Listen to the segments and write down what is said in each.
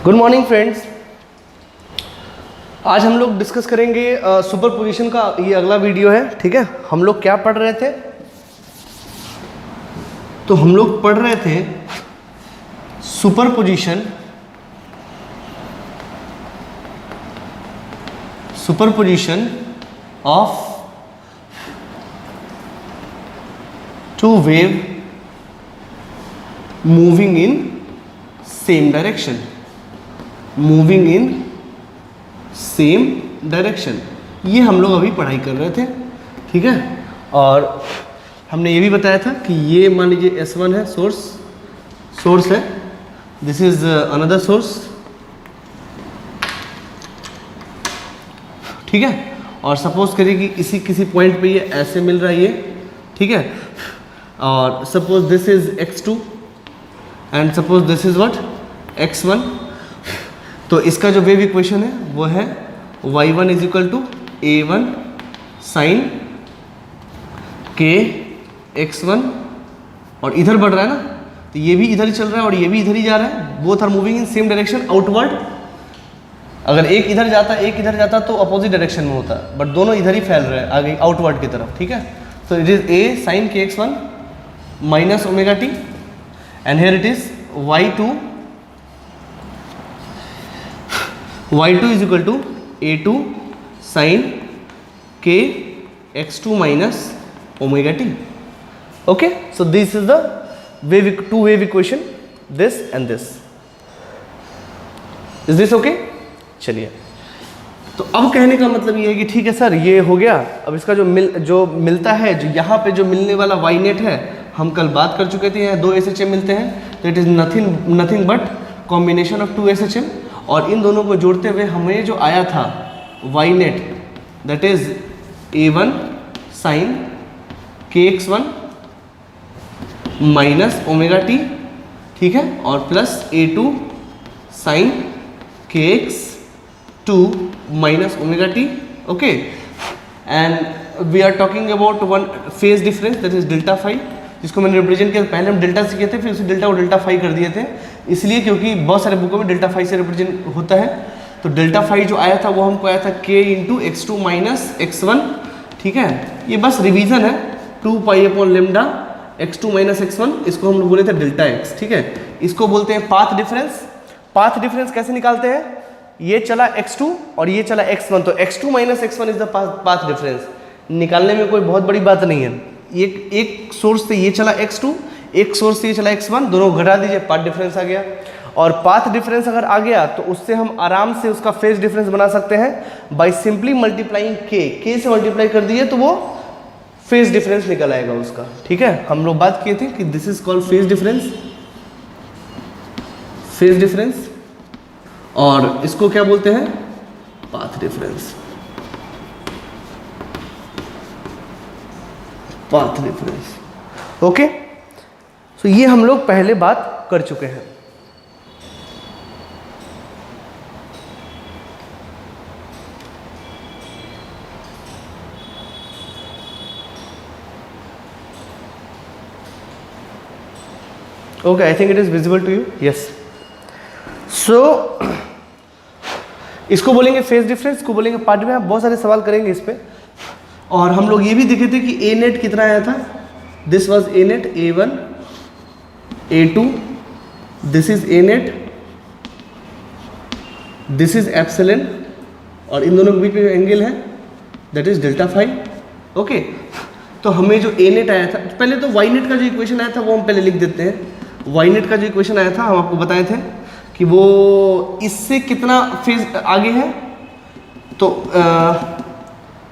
Good morning friends. आज हम लोग डिस्कस करेंगे सुपरपोजिशन का। ये अगला वीडियो है, ठीक है। हम लोग क्या पढ़ रहे थे? तो हम लोग पढ़ रहे थे superposition of two wave moving in same direction, ये हम लोग अभी पढ़ाई कर रहे थे, ठीक है। और हमने ये भी बताया था कि ये मान लीजिए S1 है, सोर्स है, दिस इज अनदर सोर्स, ठीक है। और सपोज करिए कि किसी पॉइंट पे ये ऐसे मिल रहा है ये, ठीक है। और suppose this is x2 and suppose this is what x1। तो इसका जो वेव इक्वेशन है वो है y1 is equal to a1 sign के x1, और इधर बढ़ रहा है ना, तो ये भी इधर ही चल रहा है और ये भी इधर ही जा रहा है। Both are moving in same direction outward. अगर एक इधर जाता तो अपोजिट डायरेक्शन में होता, बट दोनों इधर ही फैल रहे हैं आगे आउटवर्ड की तरफ, ठीक है। तो इट इज a साइन के x1 minus omega T and here it is y2 is equal to a2 sin k x2 minus omega t. Okay, so this is the two wave equation, this and this. Is this okay? चलिए, तो अब कहने का मतलब ये है कि ठीक है सर, ये हो गया। अब इसका जो मिलता है, जो यहाँ पे जो मिलने वाला y नेट है, हम कल बात कर चुके थे, यहाँ दो SHM मिलते हैं, तो it is nothing but combination of 2 SHM। और इन दोनों को जोड़ते हुए हमें जो आया था y net, that is a1 sine kx1 minus omega t, ठीक है, और plus a2 sine kx2 minus omega t. Okay, and we are talking about one phase difference, that is delta phi, जिसको मैंने रिप्रेजेंट किया। पहले हम delta सीखे थे, फिर उसे डेल्टा को डेल्टा फाई कर दिए थे, इसलिए क्योंकि बहुत सारे बुकों में डेल्टा फाई से रिप्रेजेंट होता है। तो डेल्टा फाई जो आया था वो हमको आया था k into x2 minus x1, ठीक है। ये बस रिवीजन है, 2 pi upon lambda x2 minus x1, इसको हम लोग बोले थे डेल्टा x, ठीक है। इसको बोलते हैं पाथ डिफरेंस। पाथ डिफरेंस कैसे निकालते हैं? ये चला x2 और ये चला x1, तो x2 minus x1 is the path difference. निकालने में कोई बहुत बड़ी बात नहीं है। एक सोर्स से ये चला x2, एक सोर्स से ये चला x1, दोनों घटा दीजिए, पाथ डिफरेंस आ गया। और पाथ डिफरेंस अगर आ गया तो उससे हम आराम से उसका फेज डिफरेंस बना सकते हैं बाय सिंपली मल्टीप्लाइंग k से मल्टीप्लाई कर दिए तो वो फेज डिफरेंस निकल आएगा उसका, ठीक है। हम लोग बात किए थे कि this is called phase difference, और इसको क्या बोलते हैं? Path difference. ओके, सो ये हम लोग पहले बात कर चुके हैं। Okay, I think it is visible to you, yes. So इसको बोलेंगे फेज डिफरेंस, को बोलेंगे पार्ट में। आप बहुत सारे सवाल करेंगे इस पे। और हम लोग ये भी देखे थे कि ए नेट कितना आया था, this was A net a1 a2, this is A net, this is epsilon, और इन दोनों के बीच में एंगल है that is delta phi. Okay, तो हमें जो ए नेट आया था, पहले तो वाई नेट का जो इक्वेशन आया था वो हम पहले लिख देते हैं। वाई नेट का जो इक्वेशन आया था हम आपको बताए थे कि वो इससे कितना फेज आगे है। तो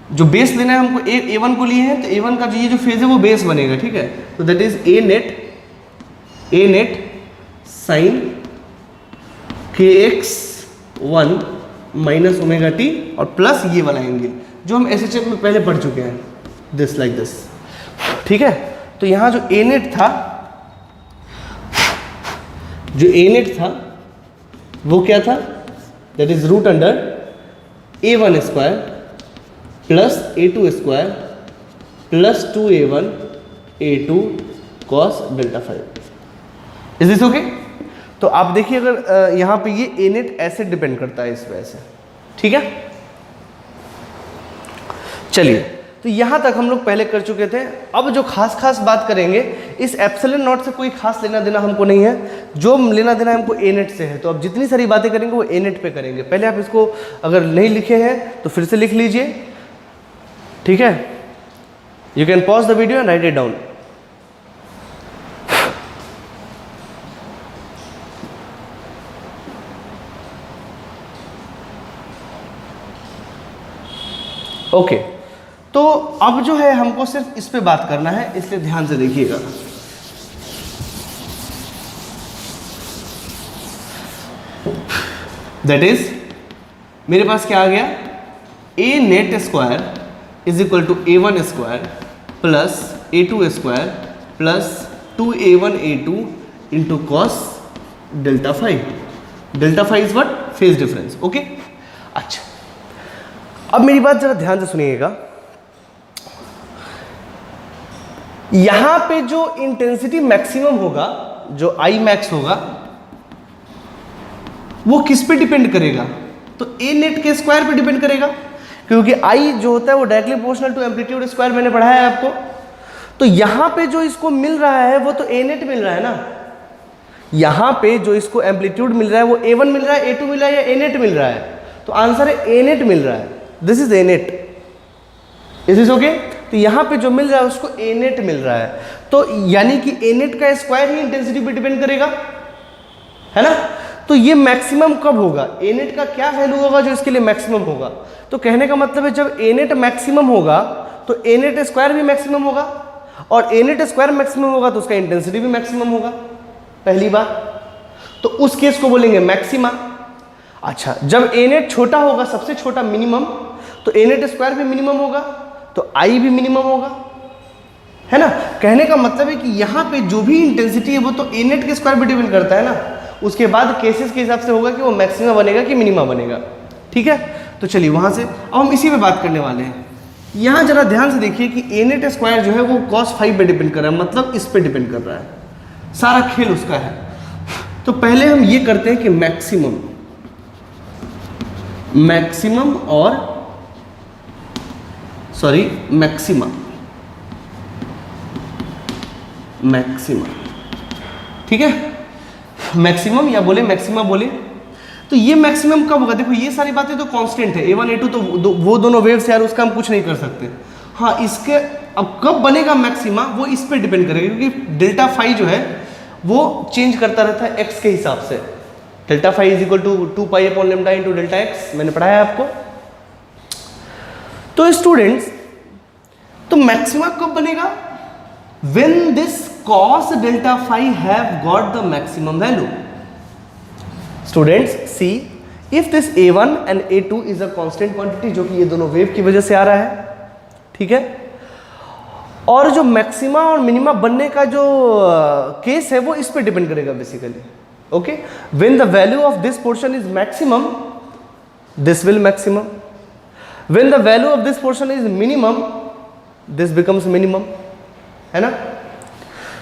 जो बेस लेना है हमको, a1 को लिए हैं, तो a1 का ये जो फेज है वो बेस बनेगा, ठीक है। तो that is a net sine kx1 minus omega t, और प्लस ये वाला एंगल जो हम SHM में पहले पढ़ चुके हैं, दिस लाइक दिस, ठीक है। तो यहाँ जो a नेट था वो क्या था? That is root under a1 square plus a2 square plus 2a1 a2 cos delta phi. Is this okay? तो तो आप देखिए अगर यहाँ पे ये ए नेट ऐसे डिपेंड करता है इस वजह से, ठीक है। चलिए, तो यहाँ तक हम लोग पहले कर चुके थे। अब जो खास बात करेंगे, इस एप्सिलॉन नॉट से कोई खास लेना देना हमको नहीं है, जो लेना देना हमको ए नेट से है। तो अब जितनी सारी बातें करेंगे वो ए नेट पे करेंगे। पहले आप इसको अगर नहीं लिखे हैं तो फिर से लिख लीजिए, ठीक है। You can pause the video and right it down. Okay, तो अब जो है हमको सिर्फ इस पे बात करना है, इसलिए ध्यान से देखिएगा। दैट इज, मेरे पास क्या आ गया, A net square is equal to A1 square plus A2 square plus 2A1 A2 into cos delta five. Delta five is what, phase difference. Okay, अच्छा, अब मेरी बात जरा ध्यान से सुनिएगा। यहां पे जो इंटेंसिटी मैक्सिमम होगा, जो आई मैक्स होगा, वो किस पे डिपेंड करेगा? तो ए नेट के स्क्वायर पे डिपेंड करेगा, क्योंकि आई जो होता है वो directly proportional to amplitude square, मैंने पढ़ाया है आपको। तो यहां पे जो इसको मिल रहा है वो तो ए नेट मिल रहा है ना। यहां पे जो इसको एम्पलीट्यूड मिल रहा है वो A1 मिल रहा है, A2 मिल रहा है या ए नेट मिल रहा है? तो आंसर है ए नेट मिल रहा है। This is A net, is this okay? तो यहां पे जो मिल रहा है उसको ए नेट मिल रहा है। तो यानी कि ए नेट का स्क्वायर ही इंटेंसिटी पे डिपेंड करेगा, है ना। तो ये मैक्सिमम कब होगा? ए नेट का क्या वैल्यू होगा जो इसके लिए मैक्सिमम होगा? तो कहने का मतलब है जब ए नेट मैक्सिमम होगा तो ए नेट स्क्वायर भी मैक्सिमम होगा, और ए नेट स्क्वायर मैक्सिमम होगा तो उसका इंटेंसिटी भी मैक्सिमम होगा, पहली बात। तो उस केस को बोलेंगे मैक्सिमा। अच्छा, जब ए नेट छोटा होगा, सबसे छोटा मिनिमम, तो ए नेट स्क्वायर भी मिनिमम होगा, तो आई भी मिनिमम होगा, है ना। कहने का मतलब है कि यहाँ पे जो भी इंटेंसिटी है वो तो ए नेट के स्क्वायर पे डिपेंड करता है ना। उसके बाद केसेस के हिसाब से होगा कि वो मैक्सिमा बनेगा कि मिनिमा बनेगा, ठीक है। तो चलिए वहाँ से अब हम इसी पे बात करने वाले हैं। यहाँ जरा ध्यान से देखिए कि ए नेट स्क्वायर जो है वो cos फाइव पे डिपेंड कर रहा है, मतलब इस पे डिपेंड कर रहा है, सारा खेल उसका है। तो पहले हम ये करते हैं कि मैक्सिमम और मैक्सिमा, ठीक है। मैक्सिमम या बोले मैक्सिमा बोले, तो ये मैक्सिमम कब होगा? देखो ये सारी बातें तो कांस्टेंट है, A1 A2 तो वो दोनों वेव्स यार, उसका हम कुछ नहीं कर सकते। हाँ, इसके अब कब बनेगा मैक्सिमा वो इस पे डिपेंड करेगा, क्योंकि डेल्टा फाई जो है वो चेंज करता रहता है एक्स के हिसाब से। Delta phi is equal to 2 pi upon lambda into delta x, मैंने पढ़ाया आपको। तो स्टूडेंट्स, तो मैक्सिमा कब बनेगा? When this cos delta phi have got the maximum value. Students, see, if this A1 and A2 is a constant quantity, जो कि ये दोनों वेव की वजह से आ रहा है, ठीक है। और जो मैक्सिमा और मिनिमा बनने का जो केस है वो इस पे डिपेंड करेगा basically, okay. When the value of this portion is maximum, this will maximum. When the value of this portion is minimum, this becomes minimum, है ना।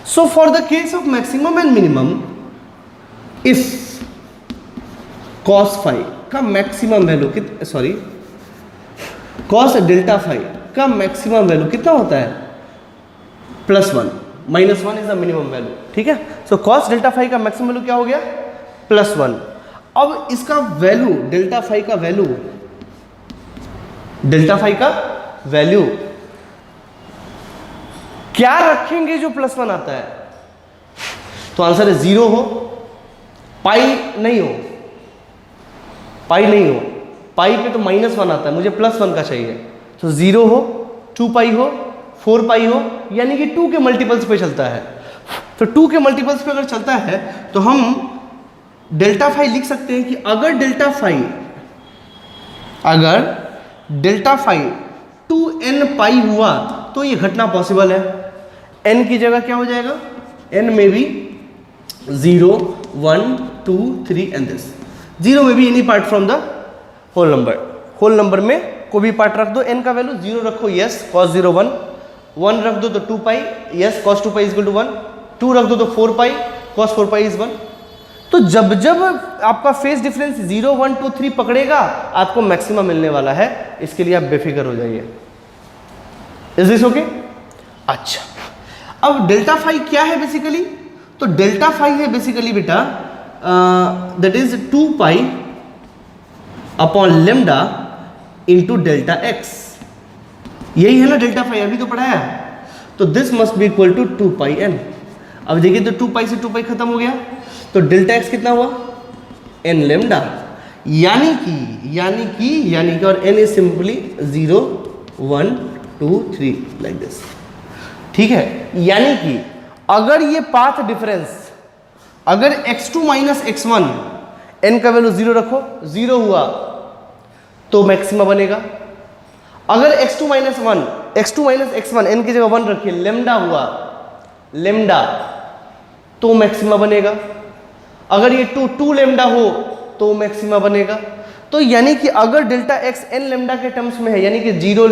So for the case of maximum and minimum, if cos phi का maximum value cos delta phi का maximum value कितना होता है? +1, -1 is the minimum value, ठीक है। सो cos delta phi का मैक्सिमम वैल्यू क्या हो गया? +1। अब इसका वैल्यू, डेल्टा फाई का वैल्यू क्या रखेंगे जो +1 आता है? तो आंसर है 0 हो, पाई नहीं हो, पाई पे तो -1 आता है, मुझे +1 का चाहिए। तो 0 हो, 2 पाई हो, 4 पाई हो, यानी कि 2 के मल्टीपल्स पे चलता है। तो 2 के मल्टीपल्स पे अगर चलता है तो हम डेल्टा फाई लिख सकते हैं कि अगर डेल्टा फाई 2n पाई हुआ तो ये घटना पॉसिबल है। n की जगह क्या हो जाएगा? n में भी 0, 1, 2, 3 एंड दिस 0 में भी any part from the whole number. Whole number में कोई भी पार्ट रख दो, n का वैल्यू 0 रखो, यस cos 0 1, 1 रख दो तो 2 pi, yes cos 2 pi is equal to 1, 2 रख दो तो 4 पाई, cos 4 पाई इज 1। तो जब जब आपका फेज डिफरेंस 0 1 2 3 पकड़ेगा आपको मैक्सिमा मिलने वाला है, इसके लिए आप बेफिक्र हो जाइए। Is this okay? अच्छा, अब डेल्टा फाई क्या है बेसिकली? तो डेल्टा फाई है बेसिकली बेटा that is 2 pi upon lambda into delta x. यही है ना डेल्टा फाई, अभी तो पढ़ाया। तो this must be equal to 2 pi n. अब देखिए तो 2 पाई से 2 पाई खत्म हो गया, तो डेल्टा एक्स कितना हुआ? एन लेमडा, यानी कि और n is simply 0 1 2 3 like this. ठीक है, यानी कि अगर ये पाथ डिफरेंस, अगर x2 माइनस x1 n का वैल्यू 0 रखो, 0 हुआ तो मैक्सिमा बनेगा। अगर x2 माइनस x1 n की जगह 1 रखिए, लेमडा हुआ, लेमडा, तो मैक्सिमा बनेगा। अगर ये 2 लेमडा हो तो मैक्सिमा बनेगा। तो यानी कि अगर डेल्टा एक्स एन लेमडा के टर्म्स में है, यानी कि 0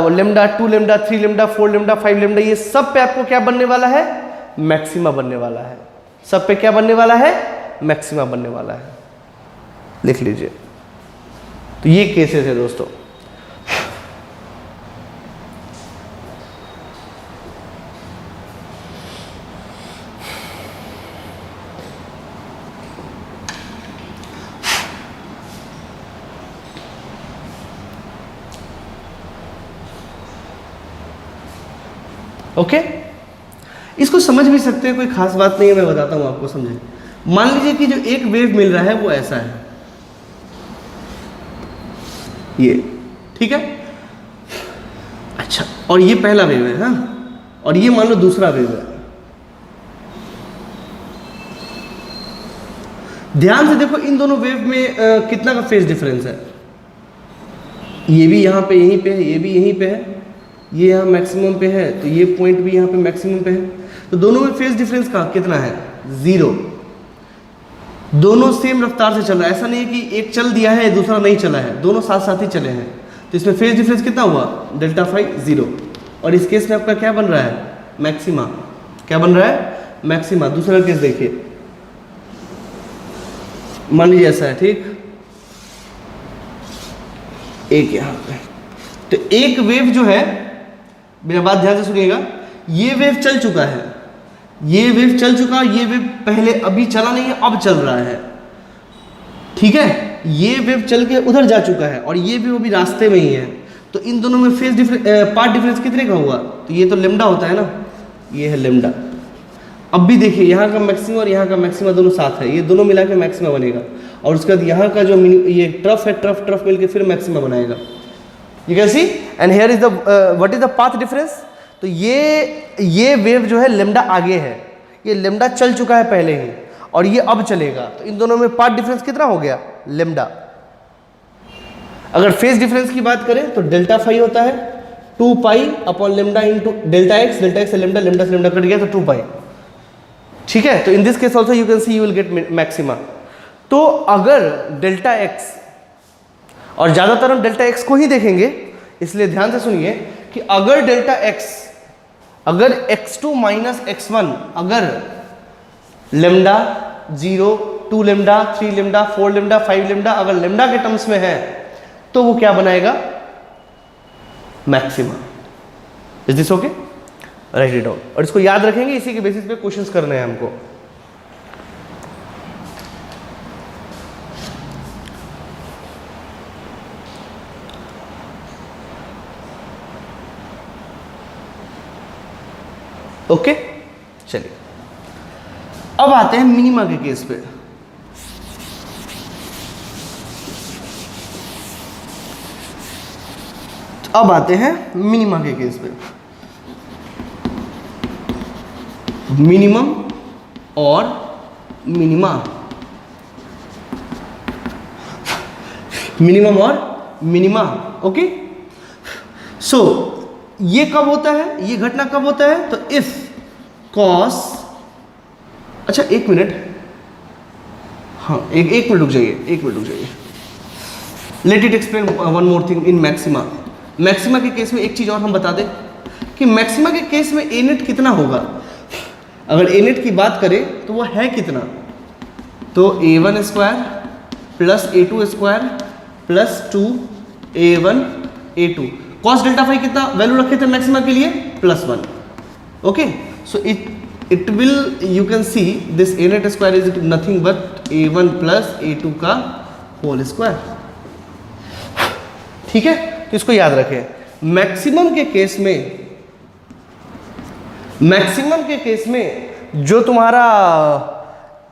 lambda 2 lambda 3 lambda 4 lambda 5 lambda, ये सब पे आपको क्या बनने वाला है? मैक्सिमा बनने वाला है। सब पे क्या बनने वाला है? मैक्सिमा बनने वाला है। लिख लीजिए। तो ये केसेस है दोस्तों। ओके, इसको समझ भी सकते हैं, कोई खास बात नहीं है, मैं बताता हूं आपको, समझे। मान लीजिए कि जो एक वेव मिल रहा है वो ऐसा है, ये, ठीक है। अच्छा, और ये पहला वेव है, हाँ, और ये मान लो दूसरा वेव है। ध्यान से देखो इन दोनों वेव में कितना का फेज डिफरेंस है। ये भी यहाँ पे यहीं पे है, ये भी यहीं पे है, ये यहाँ मैक्सिमम पे है, तो ये पॉइंट भी यहाँ पे मैक्सिमम पे है। तो दोनों में फेज डिफरेंस का कितना है? 0। दोनों सेम रफ्तार से चल रहा है, ऐसा नहीं है कि एक चल दिया है दूसरा नहीं चला है, दोनों साथ साथ ही चले हैं। तो इसमें फेज डिफरेंस कितना हुआ? Delta phi 0। और इस केस में आपका क्या बन रहा है? मैक्सिमा। क्या बन रहा है? मैक्सिमा। दूसरा केस देखिए, मान लीजिए ऐसा है, ठीक, एक यहाँ पे, तो एक वेव जो है, मेरा बात ध्यान से सुनिएगा, ये वेव चल चुका है, ये वेव चल चुका, ये वेव पहले अभी चला नहीं है, अब चल रहा है, ठीक है। ये वेव चल के उधर जा चुका है और ये वेव अभी रास्ते में ही है। तो इन दोनों में फेज डिफरेंस, पार्ट डिफरेंस कितने का हुआ? तो ये तो लेमडा होता है ना, ये है लेमडा। अब भी देखिए यहाँ का मैक्सिमा और यहाँ का मैक्सिमा दोनों साथ है, ये दोनों मिला के मैक्सिमा बनेगा। और उसके बाद यहाँ का जो ये ट्रफ है, ट्रफ मिलके फिर मैक्सिमा बनाएगा। You can C, and here is the what is the path difference. तो ये वेव जो है लेमडा आगे है, ये लेमडा चल चुका है पहले ही और ये अब चलेगा। तो इन दोनों में पाथ डिफरेंस कितना हो गया? लेमडा। अगर फेज डिफरेंस की बात करें तो डेल्टा फाई होता है 2 pi upon lambda into delta x से लेमडा, लेमडा से लेमडा कट गया तो 2 पाई, ठीक है। तो इन this case also you can C you will get maxima. तो अगर डेल्टा एक्स, और ज़्यादातर हम डेल्टा एक्स को ही देखेंगे, इसलिए ध्यान से सुनिए कि अगर डेल्टा एक्स, अगर x2 माइनस x1, अगर lambda 0 2 lambda 3 lambda 4 lambda 5 lambda अगर लेमडा के टर्म्स में है तो वो क्या बनाएगा? Maxima. Is this okay? Right it down. और इसको याद रखेंगे, इसी के बेसिस पे क्वेश्चंस करने हैं हमको। ओके, चलिए अब आते हैं मिनिमा के केस पे। अब आते हैं मिनिमा के केस पे। मिनिमम और मिनिमा, मिनिमम और मिनिमा, ओके। सो ये कब होता है? ये घटना कब होता है? तो इफ कॉस, अच्छा एक मिनट, हाँ एक मिनट रुक जाइए, एक मिनट रुक जाइए। Let it explain one more thing in maxima. Maxima के केस में एक चीज़ और हम बता दें कि मैक्सिमा के केस में ए नेट कितना होगा। अगर ए नेट की बात करें तो वो है कितना? तो a1 square plus a2 square plus 2a1 a2 cos delta phi कितना वैल्यू रखे थे मैक्सिमा के लिए +1. Okay, so it will you can see this a net square is nothing but a1 plus a2 का होल स्क्वायर. ठीक है, तो इसको याद रखें. मैक्सिमम के केस में जो तुम्हारा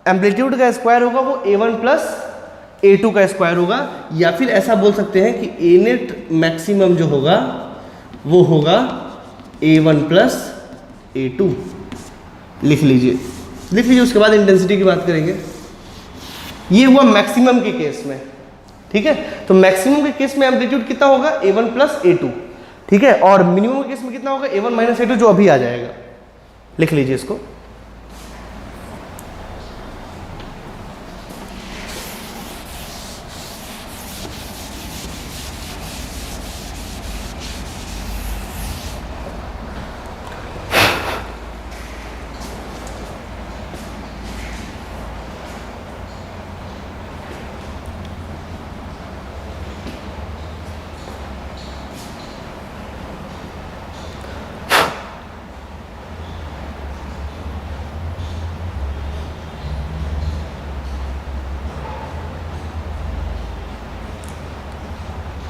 एम्पलीट्यूड का स्क्वायर होगा वो a1 प्लस a2 का स्क्वायर होगा, या फिर ऐसा बोल सकते हैं कि a नेट मैक्सिमम जो होगा वो होगा a1 प्लस a2. लिख लीजिए उसके बाद इंटेंसिटी की बात करेंगे. ये हुआ मैक्सिमम के केस में. ठीक है, तो मैक्सिमम के केस में एम्पलीट्यूड कितना होगा a1 प्लस a2. ठीक है, और मिनिमम के केस में कितना होगा a1 माइनस a2 जो अभी आ जाएगा. लिख लीजिए इसको.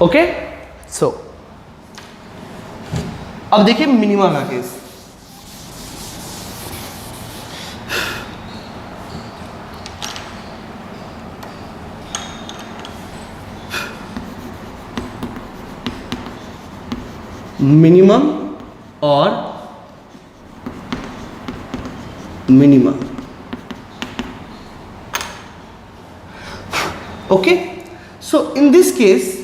ओके, सो अब देखिए मिनिमा का केस. मिनिमम और minima. Okay, so in this case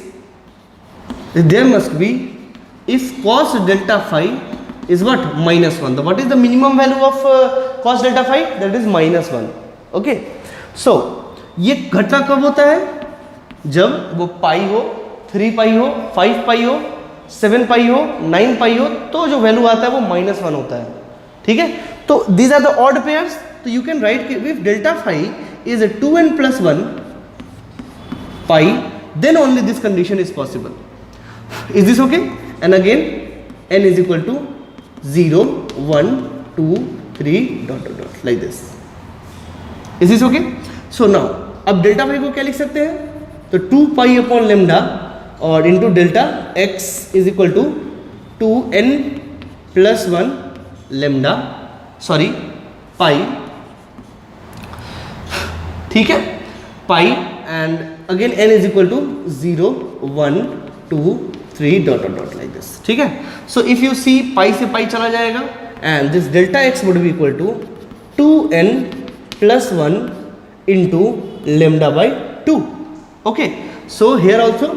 there must be, if cos delta phi is what -1, what is the minimum value of cos delta phi? That is -1. okay, so ये घटना कब होता है? जब वो पाई हो, 3 पाई हो, 5 पाई हो, 7 पाई हो, 9 पाई हो, तो जो वैल्यू आता है वो -1 होता है. ठीक है, तो these are the odd pairs. तो you can write if delta phi is a 2n plus 1 pi, then only this condition is possible. Is this okay? And again n is equal to 0 1 2 3 dot dot dot like this. Is this okay? So now अब delta phi को क्या लिख सकते हैं? तो 2 pi upon lambda और into delta x is equal to 2n plus 1 lambda sorry pi. ठीक है, pi and again n is equal to 0 1 2 3 dot dot dot like this. ठीक है, सो इफ यू सी पाई से पाई चला जाएगा and this delta x would be equal to 2n plus 1 into lambda by 2. Okay, so here also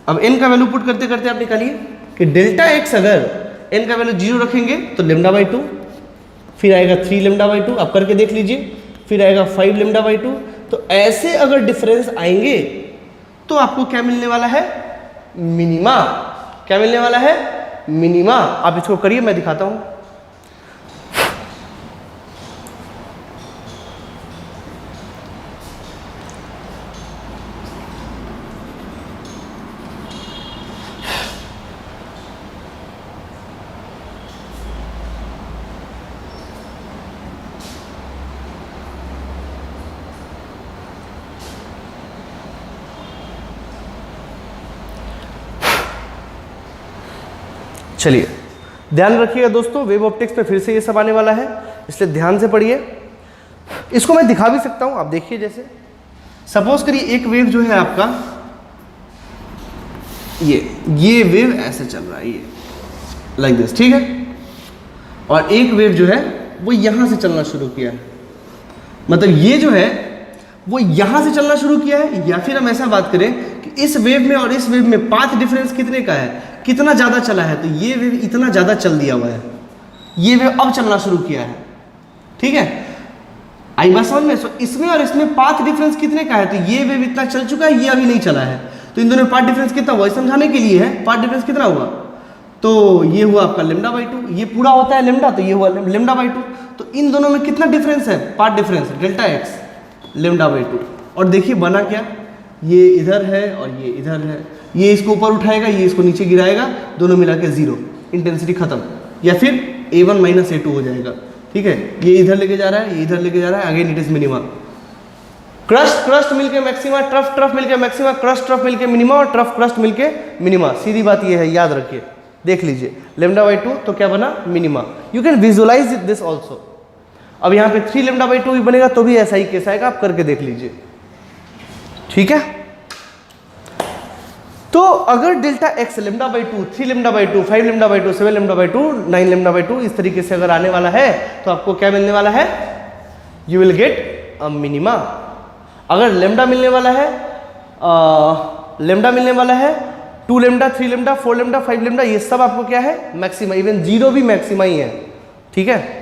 अब n का value put करते करते आप निकालिए कि डेल्टा एक्स अगर n का वैल्यू 0 रखेंगे तो लेमडा बाई 2, फिर आएगा 3 लेमडा बाई 2, आप करके देख लीजिए, फिर आएगा 5 लेमडा बाई 2. तो ऐसे अगर डिफरेंस आएंगे तो आपको क्या मिलने वाला है? मिनिमा. क्या मिलने वाला है? मिनिमा. आप इसको करिए, मैं दिखाता हूं. चलिए ध्यान रखिएगा दोस्तों, वेव ऑप्टिक्स पे फिर से ये सब आने वाला है, इसलिए ध्यान से पढ़िए. इसको मैं दिखा भी सकता हूं, आप देखिए. जैसे सपोज करिए एक वेव जो है आपका ये वेव ऐसे चल रहा है, ये लाइक दिस. ठीक है, और एक वेव जो है वो यहां से चलना शुरू किया है, मतलब ये जो है वो यहां से चलना शुरू किया है. या फिर हम ऐसा बात करें कि इस वेव में और इस वेव में पाथ डिफरेंस कितने का है, कितना ज़्यादा चला है, तो ये वेव इतना ज़्यादा चल दिया हुआ है, ये वेव अब चलना शुरू किया है. ठीक है, आई बात समझ में? सो इसमें और इसमें पाथ डिफरेंस कितने का है, तो ये वेव इतना चल चुका है, ये अभी नहीं चला है, तो इन दोनों में पाथ डिफरेंस कितना हुआ समझाने के लिए है. पाथ डिफरेंस कितना हुआ? तो ये हुआ आपका लेमडा बाई 2, ये पूरा होता है लेमडा, तो ये हुआ लेमडा बाई 2. तो इन दोनों में कितना डिफरेंस है? Path difference delta x. Lambda by 2। और देखिए बना क्या, ये इधर है और ये इधर है, ये इसको ऊपर उठाएगा, ये इसको नीचे गिराएगा, दोनों मिला के 0, इंटेंसिटी खत्म। या फिर A1 माइनस A2 हो जाएगा, ठीक है। ये इधर लेके जा रहा है, ये इधर लेके जा रहा है, again it is minima. Crust crust मिलके मैक्सिमा, ट्रफ ट्रफ मिलके मैक्सिमा, क्रस्ट ट्रफ मिलके मिनिमा और ट्रफ क्रस्ट मिलके मिनिमा। सीधी बात ये है, याद रखिए, देख लीजिए लेमडा बाई 2 तो क्या बना, minima. You can visualise this also. अब यहाँ पे 3 लेमडा बाई 2 भी बनेगा तो भी ऐसा ही केस आएगा, आप करके देख लीजिए, ठीक है। तो अगर delta x lambda by 2, 3 lambda by 2, 5 lambda by 2, 7 lambda by 2, 9 lambda by 2 इस तरीके से अगर आने वाला है तो आपको क्या मिलने वाला है, you will get a minima. अगर लेमडा मिलने वाला है, लेमडा मिलने वाला है 2 लेमडा, 3 लेमडा, 4 लेमडा, 5 लेमडा, ये सब आपको क्या है, मैक्सिमा। इवन 0 भी मैक्सिमा ही है, ठीक है।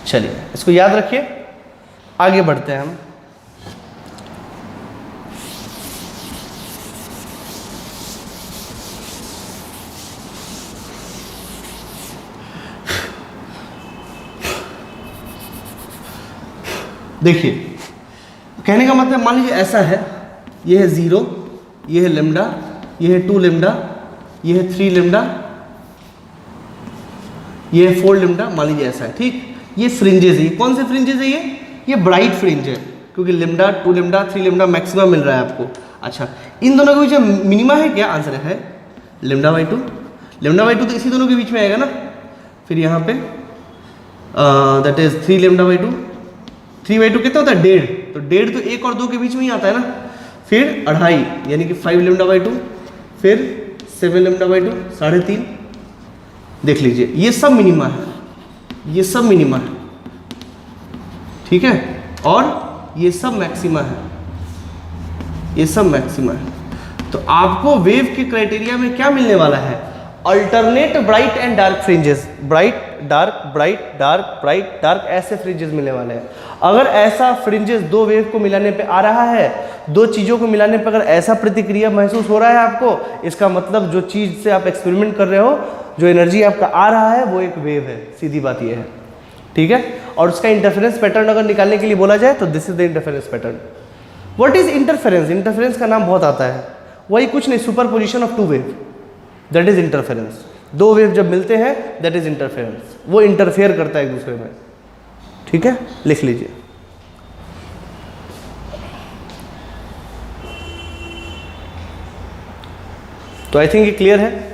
चलिए इसको याद रखिए, आगे बढ़ते हैं हम। देखिए कहने का मतलब मान लीजिए ऐसा है, ये है 0, ये है लेमडा, ये है 2 लेमडा, ये है 3 लेमडा, ये है 4 लेमडा, मान लीजिए ऐसा है, ठीक। ये फ्रिंजेस है, कौन से फ्रिंजेस है ये ब्राइट फ्रिंज है, क्योंकि लेमडा 2 लेमडा 3 लेमडा मैक्सिमम मिल रहा है आपको। अच्छा, इन दोनों के बीच मिनिमा है क्या, आंसर है लेमडा बाई 2। लेमडा बाई 2 तो इसी दोनों के बीच में आएगा ना। फिर यहाँ पे that is 3 lambda by 2, 3 by 2 कितना होता है, 1.5, तो 1.5 तो 1 और 2 के बीच में ही आता है ना। फिर 2.5 यानी कि 5 लेमडा बाई 2, फिर 7 लेमडा बाई 2, 3.5। देख लीजिए ये सब मिनिमा है, ये सब मिनिमा है, ठीक है। और ये सब मैक्सिमा है, ये सब मैक्सिमा है। तो आपको वेव के क्राइटेरिया में क्या मिलने वाला है, alternate bright and dark fringes, bright dark bright dark bright dark, ऐसे फ्रिंजेस मिलने वाले हैं। अगर ऐसा फ्रिंजेस दो वेव को मिलाने पे आ रहा है, दो चीज़ों को मिलाने पर अगर ऐसा प्रतिक्रिया महसूस हो रहा है आपको, इसका मतलब जो चीज़ से आप एक्सपेरिमेंट कर रहे हो, जो एनर्जी आपका आ रहा है वो एक वेव है, सीधी बात ये है, ठीक है। और उसका इंटरफेरेंस पैटर्न अगर निकालने के लिए बोला जाए तो this is the interference pattern. What is interference, interference का नाम बहुत आता है, वही कुछ नहीं, superposition of two wave, that is interference. दो वेव जब मिलते हैं दैट इज इंटरफेरेंस, वो इंटरफेयर करता है एक दूसरे में, ठीक है, लिख लीजिए। तो आई थिंक ये क्लियर है।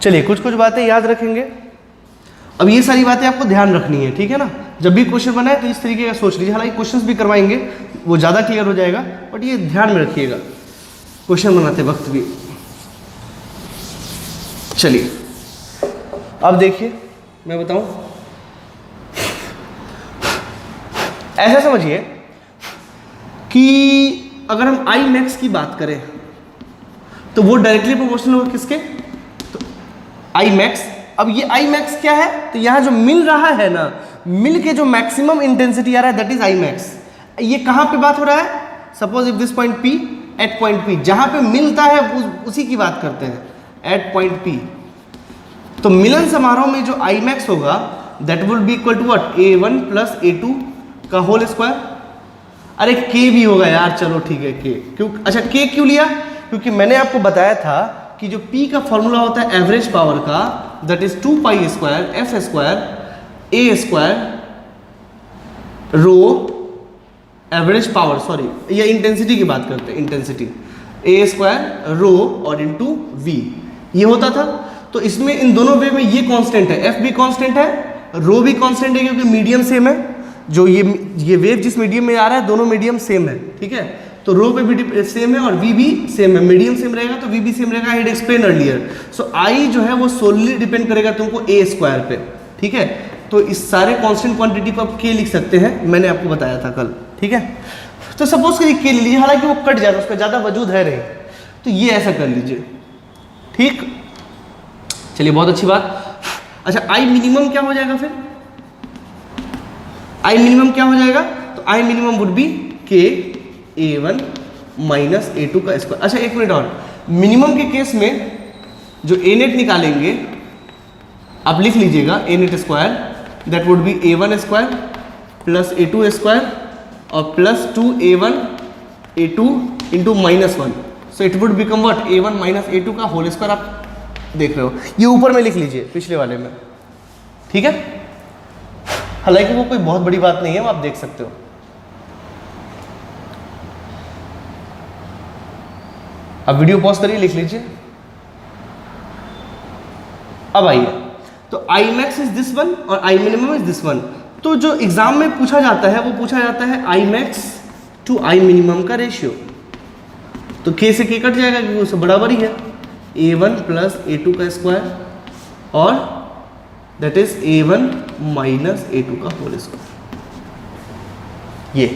चलिए कुछ कुछ बातें याद रखेंगे। अब ये सारी बातें आपको ध्यान रखनी है, ठीक है ना। जब भी क्वेश्चन बनाए तो इस तरीके का सोच लीजिए, हालांकि क्वेश्चंस भी करवाएंगे वो ज़्यादा क्लियर हो जाएगा, बट ये ध्यान में रखिएगा क्वेश्चन बनाते वक्त भी। चलिए अब देखिए मैं बताऊं, ऐसा समझिए कि अगर हम आई मैक्स की बात करें तो वो डायरेक्टली प्रोपोर्शनल होगा किसके, आई मैक्स। अब ये आई मैक्स क्या है, तो यहाँ जो मिल रहा है ना, मिल के जो मैक्सिमम इंटेंसिटी आ रहा है दैट इज आई मैक्स। ये कहाँ पे बात हो रहा है, suppose if this point P at point P, जहाँ पे मिलता है उसी की बात करते हैं, एट पॉइंट P। तो मिलन समारोह में जो आई मैक्स होगा that will be equal to what, A1 plus A2 का होल स्क्वायर। अरे K भी होगा यार, चलो ठीक है K क्यों, अच्छा K क्यों लिया, क्योंकि मैंने आपको बताया था कि जो P का फॉर्मूला होता है एवरेज पावर का, that is 2 pi square f square A square rho average power, sorry ये इंटेंसिटी की बात करते हैं, इंटेंसिटी ए स्क्वायर रो और इनटू V ये होता था। तो इसमें इन दोनों वे में ये कांस्टेंट है, F भी कांस्टेंट है, रो भी कांस्टेंट है, क्योंकि मीडियम सेम है। जो ये वेव जिस मीडियम में आ रहा है दोनों मीडियम सेम है, ठीक है। तो रो पे भी सेम है और V भी सेम है, मीडियम सेम रहेगा तो V भी सेम रहेगा। I explain earlier. So I जो है वो सोलली डिपेंड करेगा तुमको A स्क्वायर पे, ठीक है। तो इस सारे कांस्टेंट क्वांटिटी को आप के लिख सकते हैं, मैंने आपको बताया था कल, ठीक है। तो सपोज करिए के ले लीजिए, हालांकि वो कट जाएगा, उसका ज़्यादा वजूद है नहीं, तो ये ऐसा कर लीजिए, ठीक। चलिए बहुत अच्छी बात। अच्छा आई मिनिमम क्या हो जाएगा फिर? आई मिनिमम क्या हो जाएगा? तो आई मिनिमम वुड बी के A1 माइनस A2 का स्क्वायर। अच्छा एक मिनट और, मिनिमम के केस में जो A नेट निकालेंगे आप लिख लीजिएगा A net square, that would be A1 square plus A2 square और plus 2A1 A2 into -1, so it would become what A1 minus A2 का होल स्क्वायर। आप देख रहे हो, ये ऊपर में लिख लीजिए पिछले वाले में, ठीक है। हालांकि वो कोई बहुत बड़ी बात नहीं है, वो आप देख सकते हो। अब वीडियो पॉज करिए, लिख लीजिए। अब आइए, तो I max is this one और I minimum is this one. तो जो एग्जाम में पूछा जाता है वो पूछा जाता है I max to I minimum का रेशियो। तो के से के कट जाएगा क्योंकि उससे बराबर ही है, A1 प्लस A2 का स्क्वायर और that is A1 minus A2 का होल स्क्वायर। ये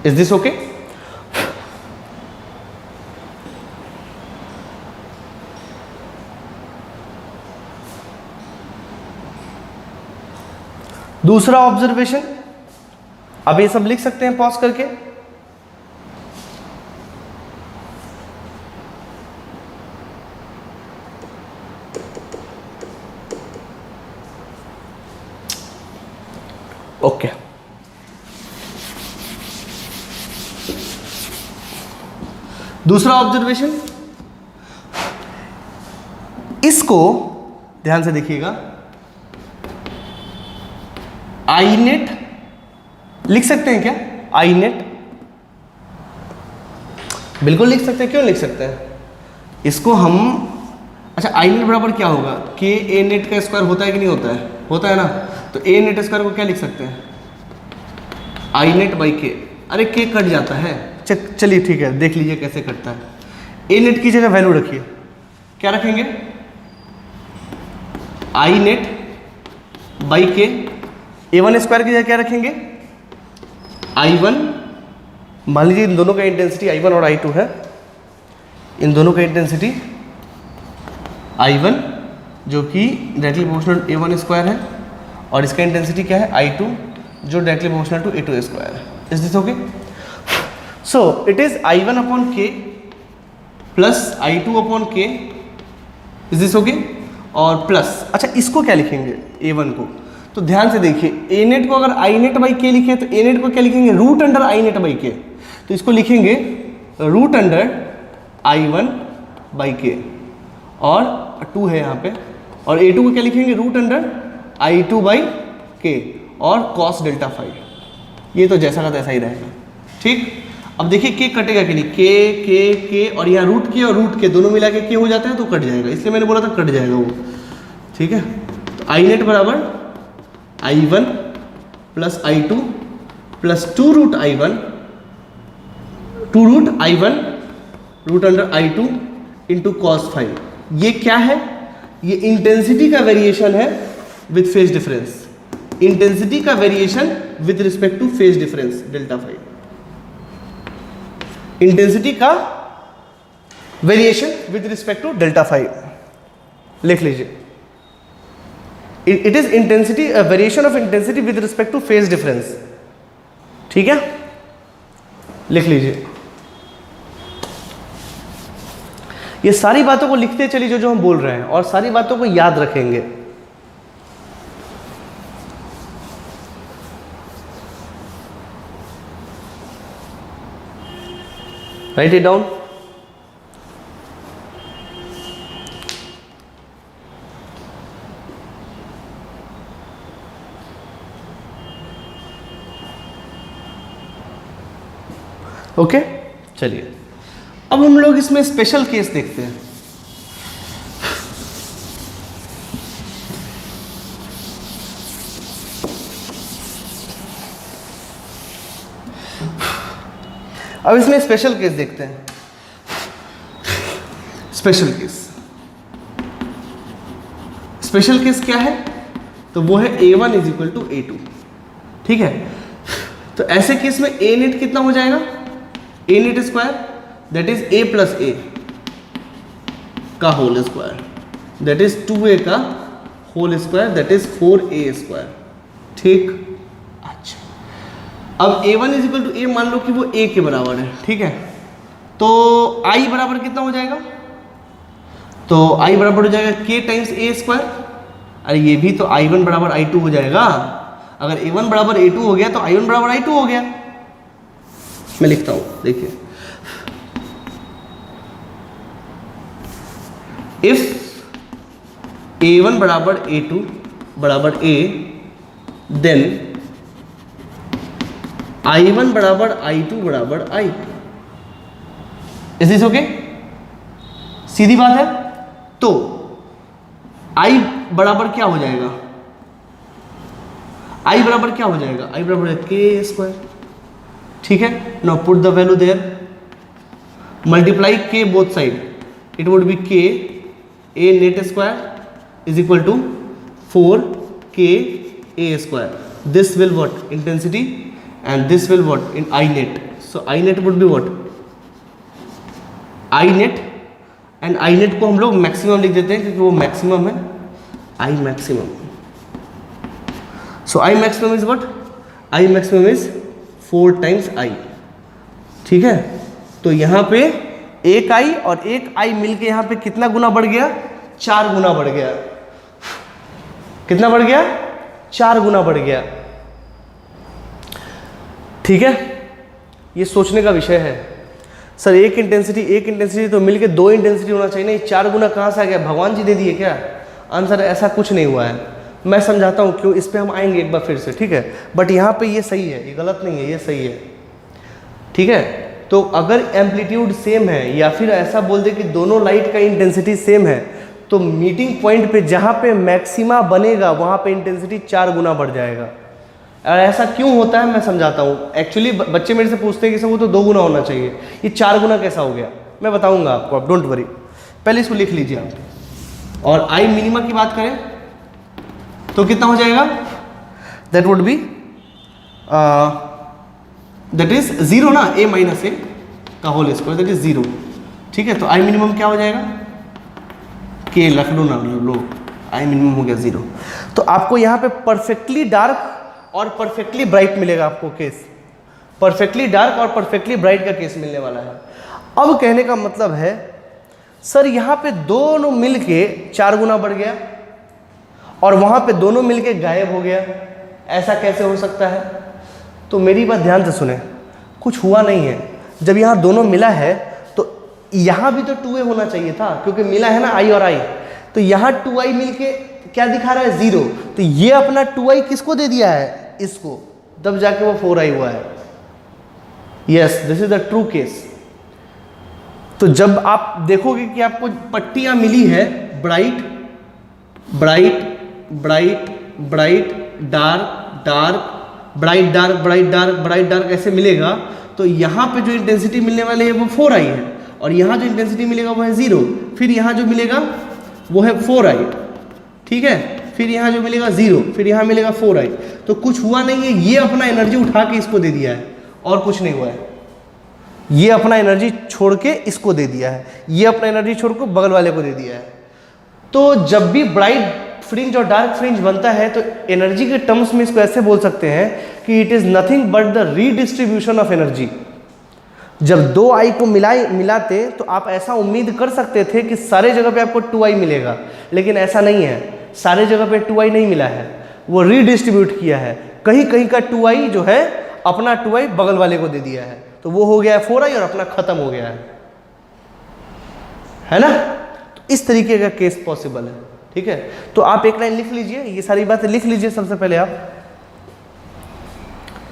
इज दिस ओके? दूसरा ऑब्जर्वेशन, अब ये सब लिख सकते हैं पॉज करके। ओके दूसरा ऑब्जर्वेशन, इसको ध्यान से देखिएगा, आई नेट लिख सकते हैं क्या? आई नेट बिल्कुल लिख सकते हैं, क्यों लिख सकते हैं इसको हम। अच्छा आई नेट बराबर क्या होगा? के ए नेट का स्क्वायर होता है कि नहीं होता है? होता है ना। तो ए नेट स्क्वायर को क्या लिख सकते हैं? आई नेट बाई के। अरे के कट जाता है, चलिए ठीक है, देख लीजिए कैसे कटता है। ए नेट की जगह वैल्यू रखिए, क्या रखेंगे? आई नेट बाई के। A1 स्क्वायर की जगह क्या रखेंगे? I1, मान लीजिए इन दोनों का इंटेंसिटी I1 और I2 है, इन दोनों का इंटेंसिटी I1 जो कि डायरेक्टली प्रोपोर्शनल A1 स्क्वायर है और इसका इंटेंसिटी क्या है? I2 जो directly proportional to A2 square है। Is this okay? So it is I1 upon K plus I2 upon K। Is this okay? और प्लस, अच्छा इसको क्या लिखेंगे? A1 को, तो ध्यान से देखिए, ए नेट को अगर आई नेट बाई के लिखे तो ए नेट को क्या लिखेंगे? Root under I net by K. तो इसको लिखेंगे रूट अंडर I1 बाई के और 2 है यहाँ पे, और A2 को क्या लिखेंगे? रूट अंडर I2 बाई के और कॉस डेल्टा फाई। ये तो जैसा का तैसा ही रहेगा, ठीक। अब देखिए के कटेगा कि नहीं? के और यहाँ रूट के और रूट के दोनों मिला के हो जाता है तो कट जाएगा, इसलिए मैंने बोला था कट जाएगा वो, ठीक है। तो आई नेट बराबर I1 plus I2 plus 2 root I1 root under I2 into cos phi. ये क्या है? ये इंटेंसिटी का वेरिएशन है विथ फेज डिफरेंस, इंटेंसिटी का variation with respect to phase difference delta phi. Intensity का variation with respect to delta phi लिख लीजिए। It is intensity variation of intensity with respect to phase difference, ठीक है, लिख लीजिए। ये सारी बातों को लिखते चलिए जो हम बोल रहे हैं, और सारी बातों को याद रखेंगे। Right it down. ओके चलिए, अब हम लोग इसमें स्पेशल केस देखते हैं। अब इसमें स्पेशल केस देखते हैं। स्पेशल केस क्या है? तो वो है A1 is equal to A2, ठीक है। तो ऐसे केस में A नेट कितना हो जाएगा, A net square that is A plus A का whole square that is 2A का whole square that is 4A square, ठीक। अच्छा अब A1 is equal to A मान लो कि वो A के बराबर है, ठीक है। तो I बराबर कितना हो जाएगा, तो I बराबर हो जाएगा K टाइम्स A स्क्वायर। अरे ये भी तो I1 बराबर I2 हो जाएगा। अगर A1 बराबर A2 हो गया तो I1 बराबर I2 हो गया। मैं लिखता हूं, देखिए, इफ A1 बराबर A2 बराबर A, देन I1 बराबर I2 बराबर I। Is this okay? सीधी बात है। तो I बराबर क्या हो जाएगा, I बराबर क्या हो जाएगा, I बराबर है K स्क्वायर, ठीक है। Now put the value there, multiply K both side, it would be K A net square is equal to 4K A square. This will what, intensity, and this will what, in I net. So I net would be what, I net, and I net को हम लोग maximum लिख देते हैं क्योंकि वो maximum है, I maximum. So I maximum is what, I maximum is 4 times I, ठीक है। तो यहाँ पे एक I और एक I मिलके यहाँ पे कितना गुना बढ़ गया, 4 गुना बढ़ गया। कितना बढ़ गया, 4 गुना बढ़ गया, ठीक है। ये सोचने का विषय है। सर एक इंटेंसिटी तो मिलके 2 इंटेंसिटी होना चाहिए, नहीं 4 गुना कहाँ से आ गया, भगवान जी दे दिए क्या? आंसर ऐसा कुछ नहीं हुआ है। मैं समझाता हूँ क्यों, इस पे हम आएंगे एक बार फिर से, ठीक है। बट यहाँ पे ये सही है, ये गलत नहीं है, ये सही है, ठीक है। तो अगर एम्पलीट्यूड सेम है या फिर ऐसा बोल दे कि दोनों लाइट का इंटेंसिटी सेम है, तो मीटिंग पॉइंट पे जहाँ पे मैक्सिमा बनेगा वहाँ पे इंटेंसिटी 4 गुना बढ़ जाएगा। और ऐसा क्यों होता है मैं समझाता हूँ। एक्चुअली बच्चे मेरे से पूछते हैं कि सर वो तो 2 गुना होना चाहिए, ये 4 गुना कैसा हो गया, मैं बताऊँगा आपको, आप डोंट वरी। पहले इसको लिख लीजिए आप। और आई मिनिमा की बात करें तो कितना हो जाएगा, that would B that is 0 ना, A माइनस A का होल स्क्वायर दैट इज 0, ठीक है। तो आई मिनिमम क्या हो जाएगा, K रख लो ना, लो आई मिनिमम हो गया 0। तो आपको यहाँ पे परफेक्टली डार्क और परफेक्टली ब्राइट मिलेगा आपको केस, परफेक्टली डार्क और परफेक्टली ब्राइट का केस मिलने वाला है। अब कहने का मतलब है सर यहाँ पे दोनों मिलके 4 गुना बढ़ गया और वहाँ पे दोनों मिलके गायब हो गया, ऐसा कैसे हो सकता है? तो मेरी बात ध्यान से सुने, कुछ हुआ नहीं है। जब यहाँ दोनों मिला है तो यहाँ भी तो 2A होना चाहिए था, क्योंकि मिला है ना I और I। तो यहाँ 2I मिलके क्या दिखा रहा है, 0। तो ये अपना 2I किसको दे दिया है, इसको, तब जाके वो 4I हुआ है। Yes, this is the true case. तो जब आप देखोगे कि आपको पट्टियां मिली है, bright bright bright bright dark dark bright dark bright dark bright dark ऐसे मिलेगा, तो यहाँ पे जो इंटेंसिटी मिलने वाली है वो 4I है, और यहाँ जो इंटेंसिटी मिलेगा वो है 0। फिर यहाँ जो मिलेगा वो है 4I, ठीक है। फिर यहाँ जो मिलेगा 0, फिर यहाँ मिलेगा 4I। तो कुछ हुआ नहीं है, ये अपना एनर्जी उठा के इसको दे दिया है, और कुछ नहीं हुआ है। ये अपना एनर्जी छोड़ के इसको दे दिया है, ये अपना एनर्जी छोड़ के बगल वाले को दे दिया है। तो जब भी ब्राइट फ्रिंज और डार्क फ्रिंज बनता है तो एनर्जी के टर्म्स में इसको ऐसे बोल सकते हैं कि it is nothing but the redistribution of energy. जब 2I को मिलाते तो आप ऐसा उम्मीद कर सकते थे कि सारे जगह पे आपको 2I मिलेगा, लेकिन ऐसा नहीं है, सारे जगह पे 2I नहीं मिला है, वो रीडिस्ट्रीब्यूट किया है। कहीं कहीं का 2I जो है अपना 2I बगल वाले को दे दिया है, तो वो हो गया है 4I और अपना खत्म हो गया है ना। तो इस तरीके का केस पॉसिबल है, ठीक है। तो आप एक लाइन लिख लीजिए, ये सारी बातें लिख लीजिए। सबसे पहले आप,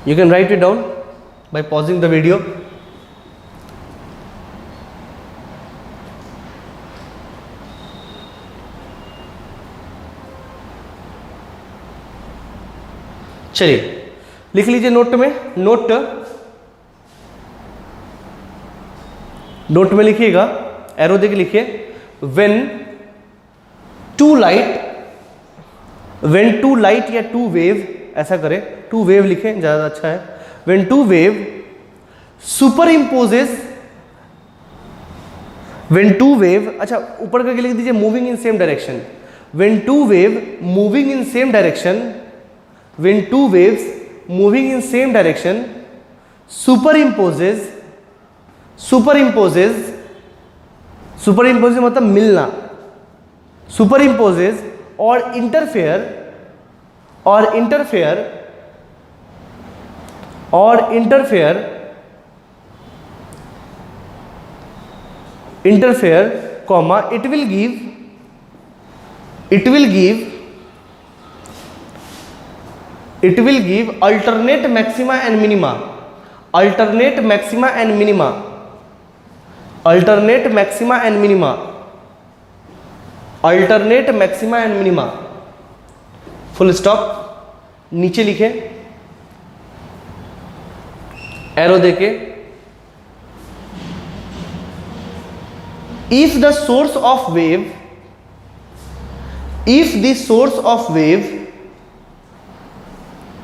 you can write it down by pausing the video. चलिए लिख लीजिए नोट में, नोट में लिखिएगा, एरो देके लिखिए, when two light when two light या टू वेव, ऐसा करें, टू वेव लिखें ज़्यादा अच्छा है। When two wave superimposes, when two wave, अच्छा ऊपर करके लिख दीजिए moving in same direction. When two wave moving in same direction, when two waves moving in same direction superimposes, superimposes, superimposes मतलब मिलना, superimposes और interfere, और interfere, और interfere, interfere, comma, it will give, it will give, it will give alternate maxima and minima, alternate maxima and minima, alternate maxima and minima, alternate maxima and minima, full stop. नीचे लिखे arrow देके, if the source of wave, if the source of wave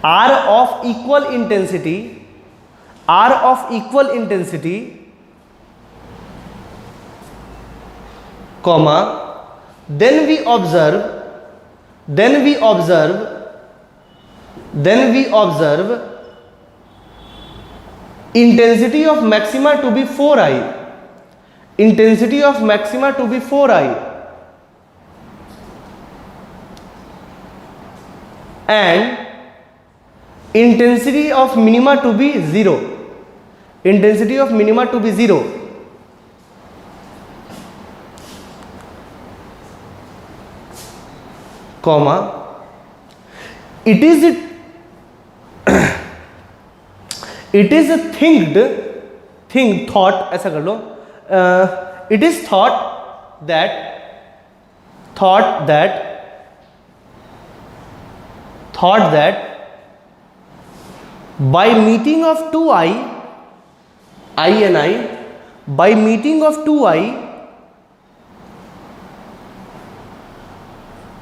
are of equal intensity, are of equal intensity, comma, then we observe, then we observe, then we observe intensity of maxima to be 4i, intensity of maxima to be 4i, and intensity of minima to be 0, intensity of minima to be 0, comma, it is it is thought, ऐसा कर लो, it is thought that by meeting of two I and I, by meeting of two I,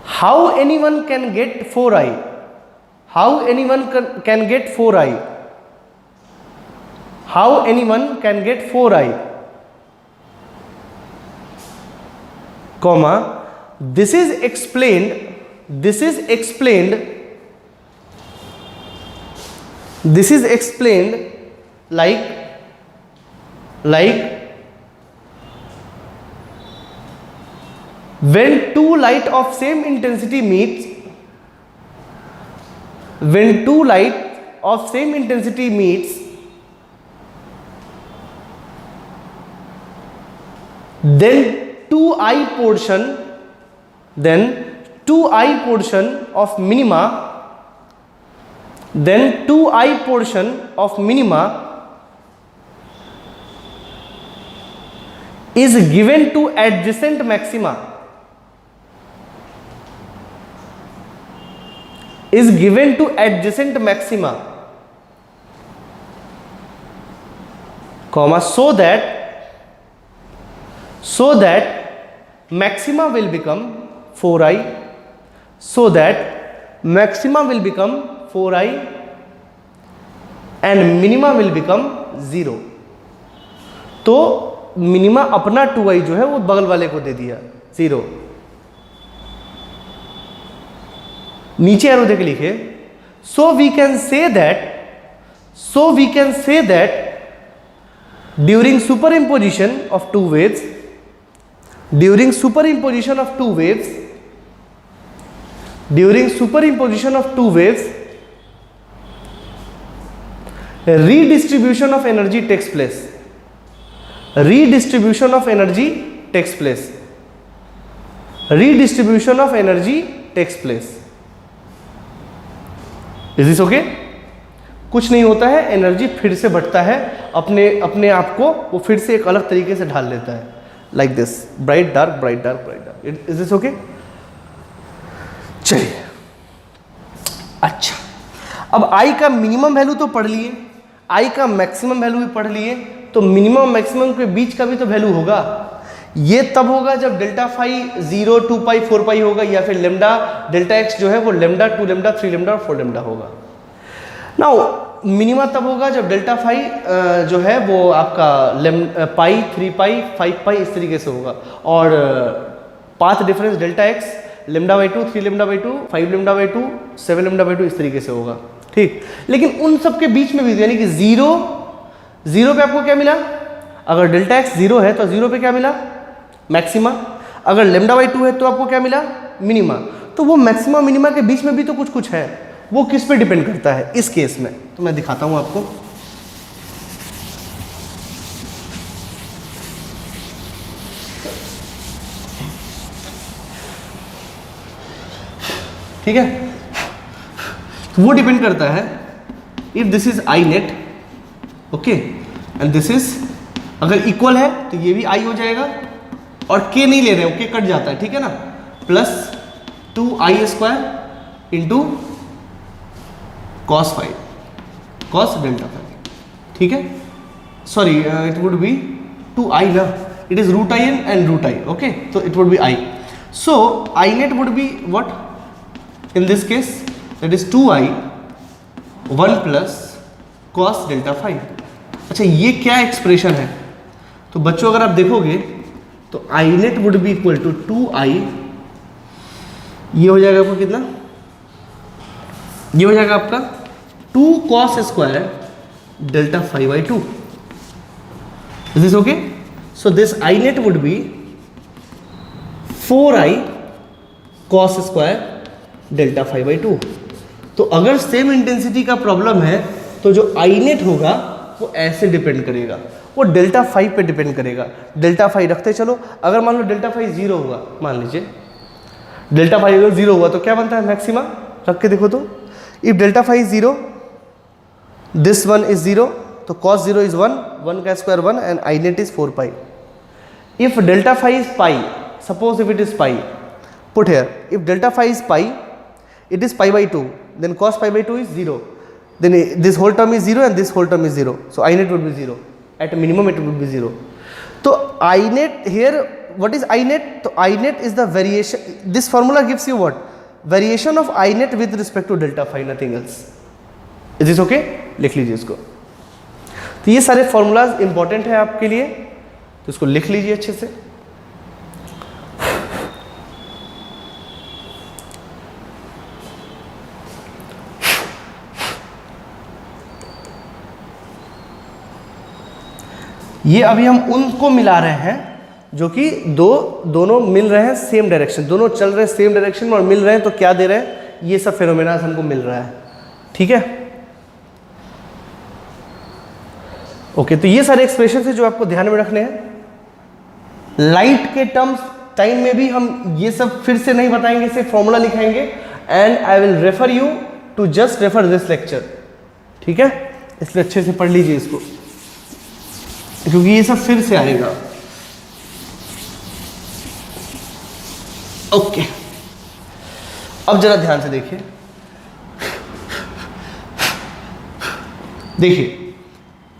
how anyone can get 4i, how anyone can get 4i, how anyone can get 4i, comma, this is explained, this is explained, this is explained like when two light of same intensity meets, when two light of same intensity meets, then 2i portion, then 2i portion of minima, then 2i portion of minima is given to adjacent maxima, is given to adjacent maxima, comma, so that maxima will become 4i, so that maxima will become 4i and minima will become 0। तो minima अपना 2i जो है वो बगल वाले को दे दिया 0। नीचे एरो देख लिखे, so we can say that during superimposition of two waves, during superimposition of two waves, during superimposition of two waves, redistribution of energy takes place, redistribution of energy takes place, redistribution of energy takes place। Is this okay? कुछ नहीं होता है, energy फिर से बढ़ता है, अपने आप को वो फिर से एक अलग तरीके से ढाल लेता है, like this, bright dark bright dark bright dark. Is this okay? चलिए, अच्छा, अब आई का मिनिमम वैल्यू तो पढ़ लिए, आई का मैक्सिमम वैल्यू भी पढ़ लिए, तो मिनिमम मैक्सिमम के बीच का भी तो वैल्यू होगा। ये तब होगा जब डेल्टा फाई 0, 2 पाई, 4 पाई होगा, या फिर लेमडा डेल्टा एक्स जो है वो लेमडा, 2 लेमडा, 3 लेमडा और 4 लेमडा होगा। नाउ मिनिमा तब होगा जब डेल्टा फाई जो है वो आपका पाई, 3 पाई, 5 पाई इस तरीके से होगा, और path difference delta x lambda by 2, 3 lambda by 2, 5 lambda by 2, 7 lambda by 2 इस तरीके से होगा। ठीक, लेकिन उन सब के बीच में भी, यानी कि जीरो पे आपको क्या मिला, अगर डेल्टा एक्स 0 है तो 0 पे क्या मिला, मैक्सिमा। अगर लेमडा बाई 2 है तो आपको क्या मिला, मिनिमा। तो वो मैक्सिमा मिनिमा के बीच में भी तो कुछ कुछ है, वो किस पे डिपेंड करता है इस केस में, तो मैं दिखाता हूं आपको। ठीक है, तो वो डिपेंड करता है if this is I net, okay, and this is, अगर इक्वल है तो ये भी आई हो जाएगा, और के नहीं ले रहे हो, के कट जाता है, ठीक है ना, plus 2i² into cos 5, cos delta 5, ठीक है, sorry it would be 2i ना, it is root I N and root I, okay, तो it would be I, so I net would be what in this case, that is 2i 1 plus cos delta 5। अच्छा, ये क्या expression है, तो बच्चों अगर आप देखोगे तो I net would be equal to 2i, ये हो जाएगा आपको कितना, ये हो जाएगा आपका 2 cos square delta 5/2, is this okay. So this I net would be 4i cos square delta 5/2। तो अगर सेम इंटेंसिटी का प्रॉब्लम है तो जो आई नेट होगा वो ऐसे डिपेंड करेगा, वो डेल्टा 5 पे डिपेंड करेगा। डेल्टा 5 रखते चलो, अगर मान लो डेल्टा 5 0 हुआ, मान लीजिए डेल्टा 5 अगर 0 हुआ तो क्या बनता है, मैक्सिमा। रख के देखो तो, if delta 5 is 0, this 1 is 0, तो cos 0 is 1, 1 का square 1 and I net is 4 pi. If delta 5 is pi, suppose if it is pi, put here, if delta 5 is pi, it is pi/2, then cos pi/2 is 0, then this whole term is 0 and this whole term is 0, so I net would be 0, at minimum it would be 0. So I net here, what is I net? So I net is the variation, this formula gives you what, variation of I net with respect to delta phi, nothing else. Is this okay? लिख लीजिए इसको। तो ये सारे formulas important है आपके लिए, तो इसको लिख लीजिए अच्छे से। ये अभी हम उनको मिला रहे हैं जो कि दोनों मिल रहे हैं सेम डायरेक्शन, दोनों चल रहे हैं सेम डायरेक्शन में और मिल रहे हैं, तो क्या दे रहे हैं, ये सब फेनोमेना हमको मिल रहा है, ठीक है। ओके, तो ये सारे एक्सप्रेशन है जो आपको ध्यान में रखने हैं। लाइट के टर्म्स टाइम में भी हम ये सब फिर से नहीं बताएंगे, सिर्फ फॉर्मूला लिखाएंगे, and I will refer you to just refer this lecture, ठीक है। इसलिए अच्छे से पढ़ लीजिए इसको, क्योंकि ये सब फिर से आएगा। ओके, अब जरा ध्यान से देखिए,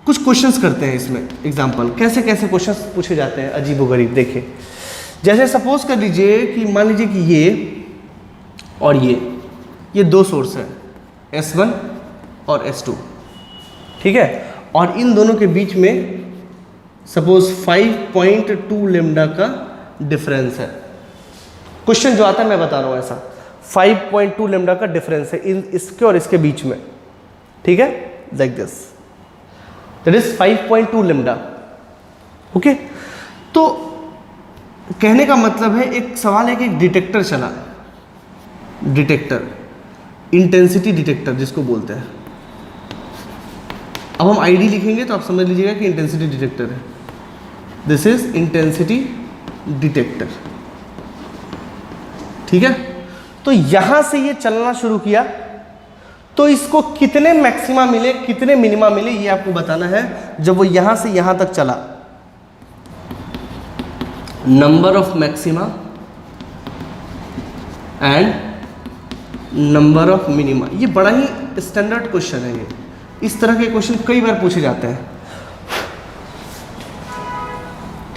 कुछ क्वेश्चंस करते हैं इसमें एग्जांपल, कैसे कैसे क्वेश्चंस पूछे जाते हैं अजीबोगरीब। देखिए, जैसे सपोज कर लीजिए कि मान लीजिए कि ये और ये दो सोर्स है, S1 और S2, ठीक है, और इन दोनों के बीच में सपोज 5.2 लेमडा का डिफरेंस है। क्वेश्चन जो आता है मैं बता रहा हूं ऐसा, 5.2 लेमडा का डिफरेंस है इसके और इसके बीच में, ठीक है, like this, that is 5.2 lambda, okay. तो कहने का मतलब है, एक सवाल है कि एक डिटेक्टर चला, डिटेक्टर, इंटेंसिटी डिटेक्टर जिसको बोलते हैं। अब हम आईडी लिखेंगे तो आप समझ लीजिएगा कि इंटेंसिटी डिटेक्टर है, दिस इज इंटेंसिटी डिटेक्टर, ठीक है। तो यहां से ये चलना शुरू किया, तो इसको कितने मैक्सिमा मिले कितने मिनिमा मिले ये आपको बताना है। जब वो यहां से यहां तक चला, number of maxima and number of minima, ये बड़ा ही स्टैंडर्ड क्वेश्चन है। ये इस तरह के क्वेश्चन कई बार पूछे जाते हैं,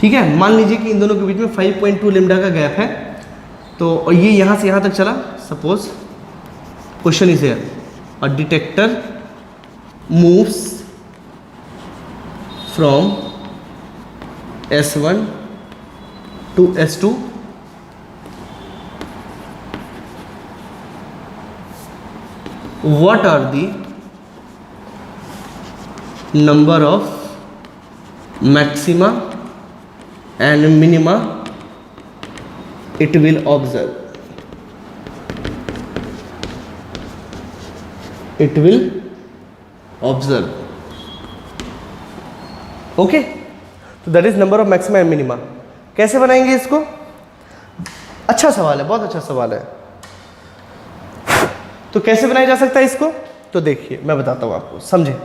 ठीक है, मान लीजिए कि इन दोनों के बीच में 5.2 लेमडा का गैप है, तो और ये यहाँ से यहाँ तक चला, suppose question is here, a detector moves from S1 to S2 what are the number of maxima and minima it will observe? It will observe. Okay, तो that is number of maxima and minima. कैसे बनाएंगे इसको? अच्छा सवाल है, बहुत अच्छा सवाल है. तो कैसे बनाया जा सकता है इसको? तो देखिए मैं बताता हूं आपको, समझे.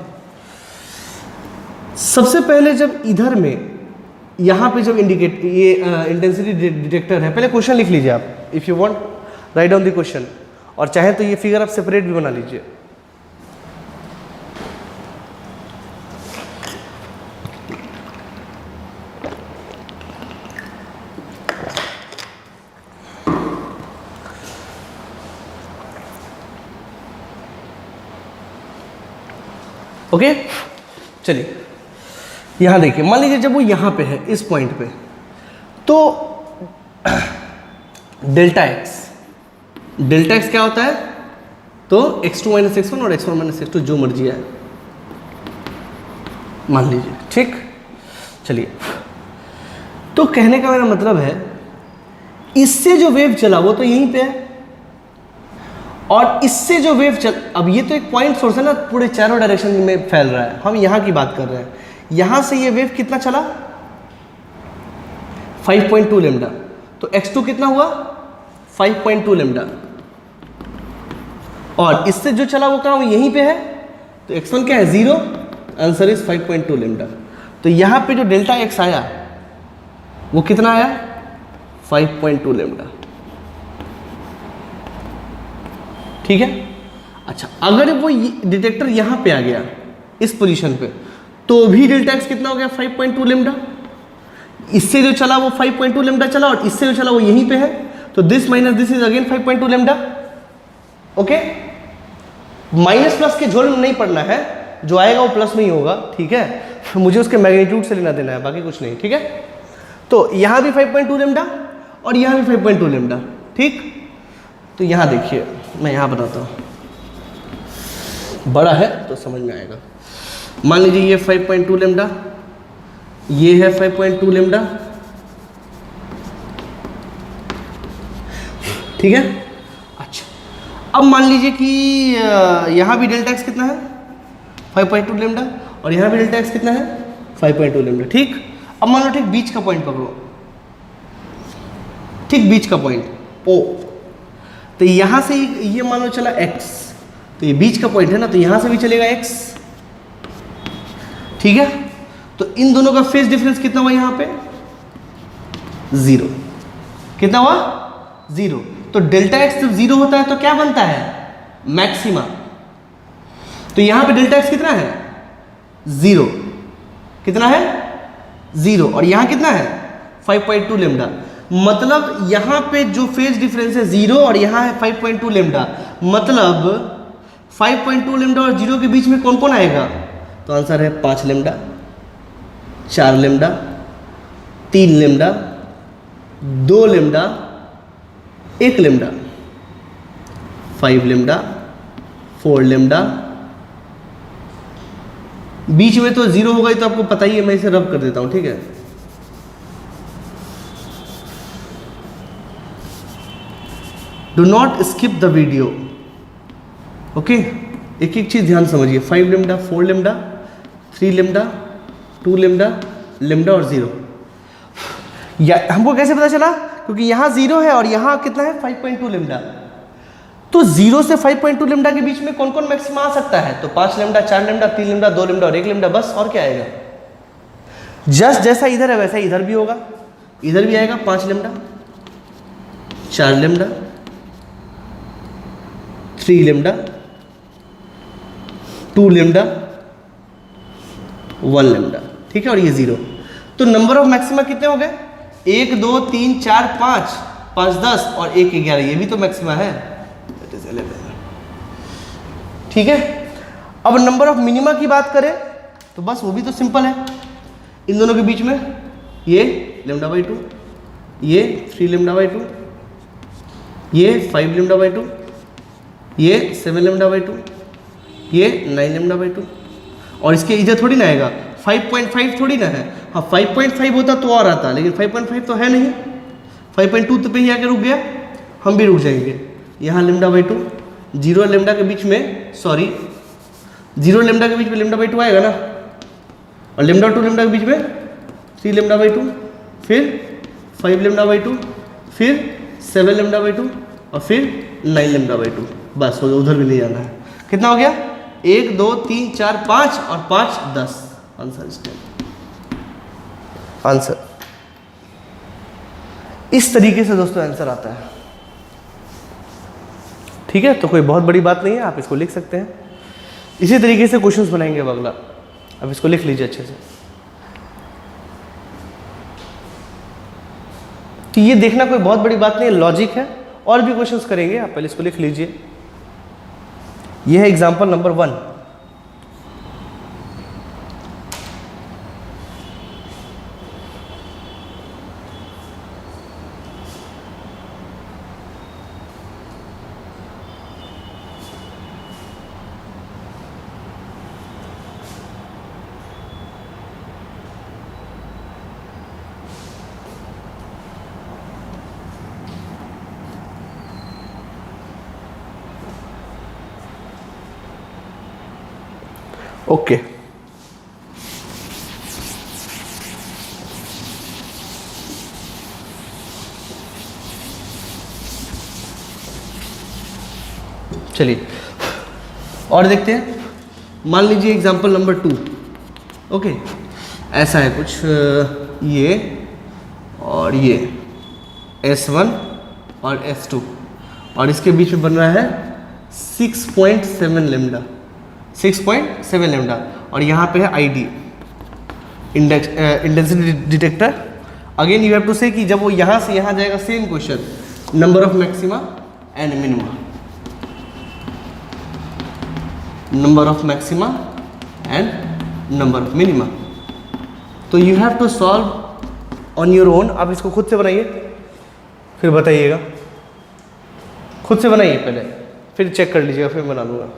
सबसे पहले जब इधर में यहां पे जब इंडिकेट ये इंटेंसिटी डिटेक्टर है, पहले क्वेश्चन लिख लीजिए आप. If you want write down the question, और चाहे तो ये फिगर आप सेपरेट भी बना लीजिए. ओके, चलिए यहां देखिए, मान लीजिए जब वो यहां पे है इस पॉइंट पे, तो डेल्टा एक्स क्या होता है? तो x2 माइनस x1 और x1 माइनस x2 जो मर्जी है मान लीजिए. ठीक, चलिए. तो कहने का मेरा मतलब है, इससे जो वेव चला वो तो यहीं पे है, और इससे जो वेव चल, अब ये तो एक पॉइंट सोर्स है ना, पूरे चारों डायरेक्शन में फैल रहा है. हम यहां की बात कर रहे हैं. यहां से ये वेव कितना चला? 5.2 लेमडा. तो x2 कितना हुआ? 5.2 लेमडा. और इससे जो चला वो कहां? वो यहीं पे है. तो x1 क्या है? 0. Answer is 5.2 lambda. तो यहां पे जो डेल्टा x आया वो कितना आया? 5.2 लेमडा. ठीक है. अच्छा, अगर वो डिटेक्टर यहां पे आ गया इस पोजीशन पे, तो भी डेल्टा एक्स कितना हो गया? 5.2 लेमडा. इससे जो चला वो 5.2 लेमडा चला, और इससे जो चला वो यहीं पे है. तो this minus this is again 5.2 lambda. Okay, minus plus के झोल में नहीं पड़ना है, जो आएगा वो प्लस में ही होगा. ठीक है, मुझे उसके मैग्नीट्यूड से लेना देना है, बाकी कुछ नहीं. ठीक है, तो यहां भी 5.2 लेमडा और यहां भी 5.2 लेमडा. ठीक, तो यहां देखिए, मैं यहां बनाता हूं, बड़ा है तो समझ में आएगा. मान लीजिए ये 5.2 लेमडा, ये है 5.2 लेमडा. ठीक है. अच्छा, अब मान लीजिए कि यहां भी डेल्टा एक्स कितना है? 5.2 लेमडा, और यहां भी डेल्टा एक्स कितना है? 5.2 लेमडा. ठीक, अब मान लो ठीक बीच का पॉइंट पकड़ो, ठीक बीच का पॉइंट ओ. तो यहां से ये मान लो चला x, तो ये बीच का पॉइंट है ना, तो यहां से भी चलेगा x. ठीक है, तो इन दोनों का फेज डिफरेंस कितना हुआ? यहां पे 0. कितना हुआ? 0. तो डेल्टा x जब 0 होता है तो क्या बनता है? मैक्सिमा. तो यहां पे डेल्टा x कितना है? 0. कितना है? 0. और यहां कितना है? 5.2 लेमडा. मतलब यहां पे जो फेज डिफरेंस है 0 और यहां है 5.2 लेमडा. मतलब 5.2 लेमडा और 0 के बीच में कौन कौन आएगा? तो आंसर है 5 lambda, 4 lambda, 3 lambda, 2 lambda, 1 lambda, 5 lambda, 4 lambda. बीच में तो 0 होगा ही, तो आपको पता ही है, मैं इसे रब कर देता हूं. ठीक है, do not skip the video. Okay, एक एक चीज ध्यान समझिए. 5 lambda, 4 lambda, 3 lambda, 2 lambda, lambda और 0. या हमको कैसे पता चला? क्योंकि यहां 0 है और यहां कितना है? 5.2 लेमडा. तो 0 से 5.2 लेमडा के बीच में कौन कौन मैक्सिमा आ सकता है? तो 5 लेमडा, 4 लेमडा, 3 लेमडा, 2 लेमडा और 1 लेमडा. बस, और क्या आएगा? जस्ट जैसा इधर है वैसा इधर भी होगा. इधर भी आएगा 5 lambda, 4 lambda, 3 lambda, 2 lambda, 1 lambda. ठीक है, और ये 0. तो नंबर ऑफ मैक्सिमा कितने हो गए? 1 2 3 4 5, 5 10 और 1 11, ये भी तो मैक्सिमा है, दैट इज 11। ठीक है, अब नंबर ऑफ मिनिमा की बात करें तो बस वो भी तो सिंपल है, इन दोनों के बीच में ये λ/2, ये 3 λ/2, ये 5 λ/2, ये 7 λ/2, ये 9 λ/2, और इसके इधर थोड़ी ना आएगा 5.5 थोड़ी ना है। हाँ 5.5 होता तो और आता, लेकिन 5.5 तो है नहीं, 5.2 तो पे ही आके रुक गया, हम भी रुक जाएंगे। यहाँ λ/2, 0 और λ के बीच में, सॉरी 0 λ के बीच में λ/2 आएगा ना, और λ2 λ के बीच में 3 λ/2, फिर 5 λ/2, फिर 7 λ/2 और फिर 9 λ/2, बस उधर भी नहीं जाना है। कितना हो गया? 1 2 3 4 5 और 5 10, आंसर इज 10। आंसर इस तरीके से दोस्तों आंसर आता है। ठीक है, तो कोई बहुत बड़ी बात नहीं है, आप इसको लिख सकते हैं। इसी तरीके से क्वेश्चंस बनाएंगे अब अगला, अब इसको लिख लीजिए अच्छे से। तो ये देखना कोई बहुत बड़ी बात नहीं है, लॉजिक है, और भी क्वेश्चंस करेंगे, आप पहले इसको लिख लीजिए। ये है एग्जांपल नंबर 1। ओके, चलिए और देखते हैं। मान लीजिए एग्जांपल नंबर 2। ओके, ऐसा है कुछ, ये और ये S1 और S2, और इसके बीच में बन रहा है 6.7 लेम्डा, 6.7 लेम्डा, और यहाँ पे है ID, intensity detector. Again you have to say कि जब वो यहाँ से यहाँ जाएगा, same question, number of maxima and minima, number of maxima and number of minima. तो you have to solve on your own. आप इसको खुद से बनाइए, फिर बताइएगा। खुद से बनाइए पहले, फिर चेक कर लीजिएगा, फिर बना लूँगा।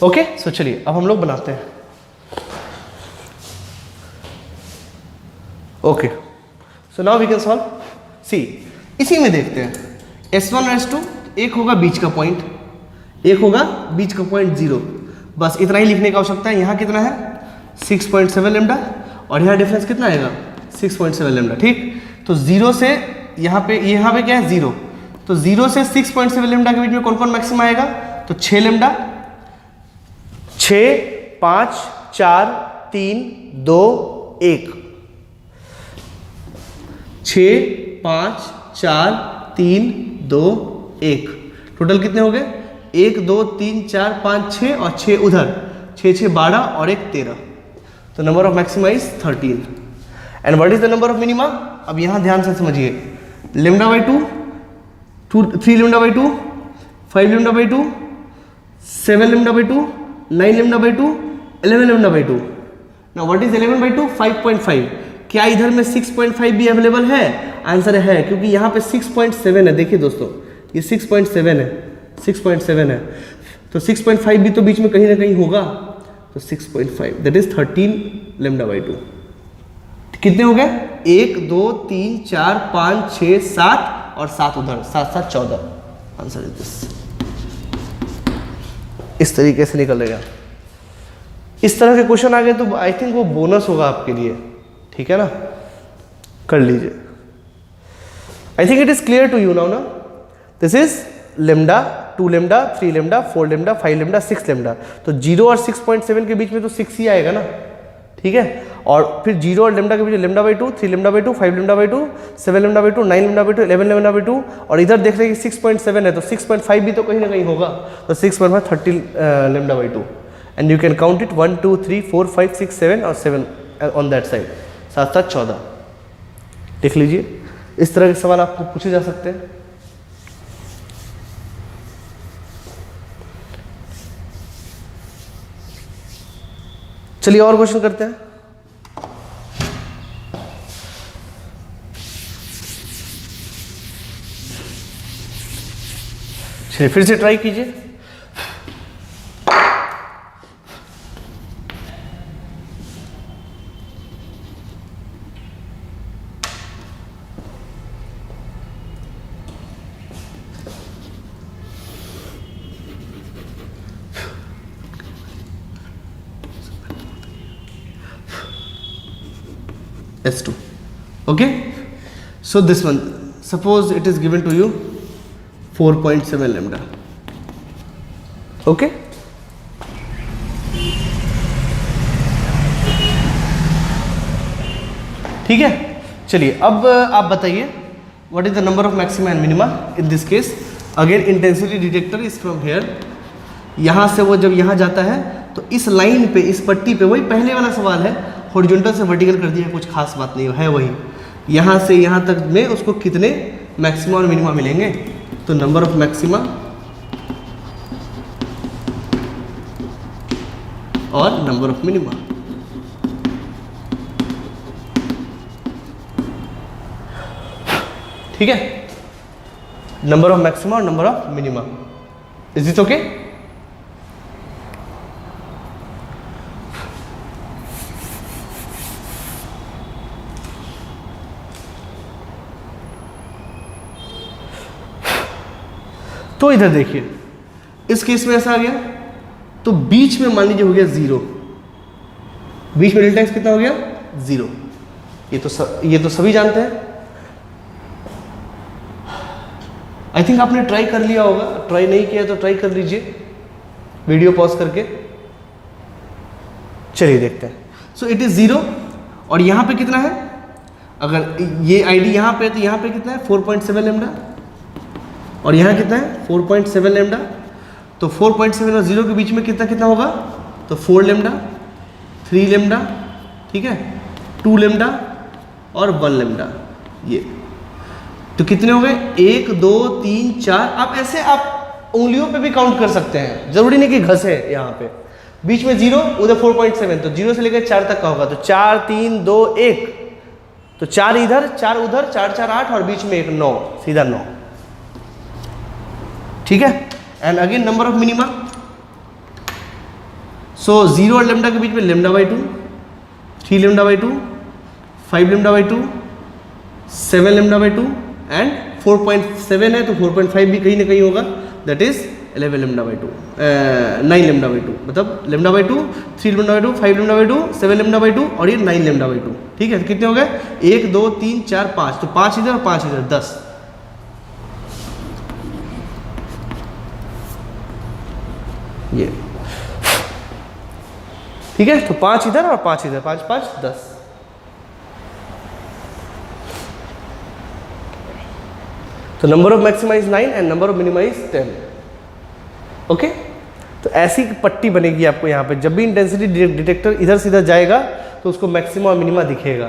ओके, सो चलिए अब हम लोग बनाते हैं। Okay, so now we can solve. See, इसी में देखते हैं S1 और S2, एक होगा बीच का पॉइंट, एक होगा बीच का पॉइंट 0, बस इतना ही लिखने की आवश्यकता है। यहाँ कितना है 6.7 लेम्डा, और यहाँ डिफरेंस कितना आएगा 6.7 लेम्डा। ठीक, तो 0 से यहाँ पे क्या है 0, तो 0 से 6.7 लेम्डा के बीच में कौन कौन मैक्सिमा आएगा? तो 6 लेम्डा, 6 5 4 3 2 1, 6 5 4 3 2 1, टोटल कितने हो गए? 1 2 3 4 5 6 और 6 उधर, 6 6 12 और 1 13, तो number of maxima is 13। And what is the number of minima? अब यहां ध्यान से समझिए, λ/2, 3 λ/2, 5 λ/2, 7 λ/2, 9 λ/2, 11 λ/2। Now what is 11/2? 5.5। क्या इधर में 6.5 भी अवेलेबल है? आंसर है, क्योंकि यहाँ पे 6.7 है। देखिए दोस्तों, ये 6.7 है, 6.7 है, तो 6.5 भी तो बीच में कहीं ना कहीं होगा, तो 6.5 दैट इज 13 λ/2। कितने हो गए? 1 2 3 4 5 6 7 और 7 उधर, 7 7 14। Answer is this. इस तरीके से निकलेगा। इस तरह के क्वेश्चन आ गए तो आई थिंक वो बोनस होगा आपके लिए, ठीक है ना, कर लीजिए। I think it is clear to you now ना। This is λ 2 lambda, 3 lambda, 4 lambda, 5 lambda, 6 lambda. तो 0 और 6.7 के बीच में तो 6 ही आएगा ना, ठीक है। और फिर 0 और लेमडा के बीच lambda by 2, 3 lambda by 2, 5 lambda by 2, 7 lambda by 2, 9 lambda by 2, 11 lambda by 2, और इधर देख रहे हैं कि 6.7 है तो 6.5 भी तो कहीं ना कहीं होगा, तो 6.5 30 lambda by 2, and you can count it 1 2 3 4 5 6 7 और 7 ऑन दैट साइड, 7 7 14 लिख लीजिए। इस तरह के सवाल आपको पूछे जा सकते हैं। चलिए और क्वेश्चन करते हैं। चलिए फिर से ट्राई कीजिए। S2. Okay, so this one, suppose it is given to you 4.7 lambda. Okay, ठीक है। चलिए अब आप बताइए what is the number of maxima and minima in this case. Again intensity detector is from here, यहाँ से वो जब यहाँ जाता है तो इस लाइन पे, इस पट्टी पे, वही पहले वाला सवाल है, हॉरिजॉन्टल से वर्टिकल कर दिया, कुछ खास बात नहीं है वही, यहाँ से यहाँ तक में उसको कितने मैक्सिमा और मिनिमा मिलेंगे। तो नंबर ऑफ मैक्सिमा और नंबर ऑफ मिनिमा, ठीक है, नंबर ऑफ मैक्सिमा और number of minima. Is this okay? तो इधर देखिए, इस केस में ऐसा आ गया, तो बीच में मान लीजिए हो गया 0, बीच में डेल्टा एक्स कितना हो गया 0। ये तो सभी जानते हैं। आई थिंक आपने ट्राई कर लिया होगा, ट्राई नहीं किया तो ट्राई कर लीजिए वीडियो पॉज करके। चलिए देखते हैं। सो इट इज 0 और यहाँ पे कितना है, अगर ये आईडी यहाँ पे है तो यहाँ पे कितना है 4.7 लेमडा और यहाँ कितना है 4.7 लेमडा। तो 4.7 और 0 के बीच में कितना कितना होगा, तो 4 लेमडा, 3 लेमडा, ठीक है, 2 लेमडा और 1 लेमडा। ये तो कितने हो गए 1 2 3 4। आप ऐसे आप उंगलियों पे भी काउंट कर सकते हैं, जरूरी नहीं कि घसे यहाँ पे। बीच में 0, उधर 4.7, तो 0 से लेकर 4 तक का होगा, तो 4 3 2 1, तो 4 इधर 4 उधर, 4 4 8 और बीच में 1 9, सीधा 9, ठीक है। And again number of minima, so 0 और लेमडा के बीच में lambda by 2, 3 lambda by 2, 5 lambda by 2, 7 lambda by 2 and 4.7 है तो 4.5 भी कहीं ना कहीं होगा, that is 11 lambda by 2, 9 lambda by 2, मतलब lambda by 2, 3 lambda by 2, 5 lambda by 2, 7 lambda by 2 और ये 9 लेमडा बाई 2, ठीक है। तो कितने हो गए 1 2 3 4 5, तो 5 इधर और 5 इधर, 10। ये ठीक है, तो 5 इधर और 5 इधर, 5 5 10। तो number of maxima is 9 and number of minima is 10। Okay, तो ऐसी पट्टी बनेगी आपको यहाँ पे, जब भी इंटेंसिटी डिटेक्टर इधर से इधर जाएगा तो उसको मैक्सिमा और मिनिमा दिखेगा।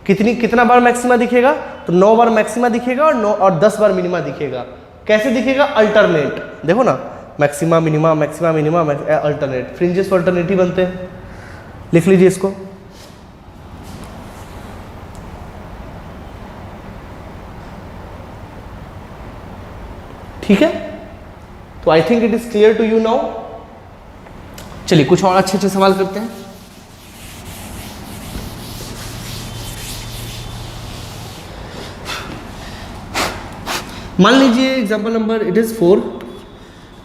कितना बार मैक्सिमा दिखेगा, तो 9 बार मैक्सिमा दिखेगा और 10 बार मिनिमा दिखेगा। कैसे दिखेगा, अल्टरनेट, देखो ना, maxima minima alternate, fringes alternate ही बनते हैं। लिख लीजिए इसको। ठीक है, तो I think it is clear to you now. चलिए कुछ और अच्छे सवाल करते हैं। मान लीजिए एग्जांपल नंबर इट इज 4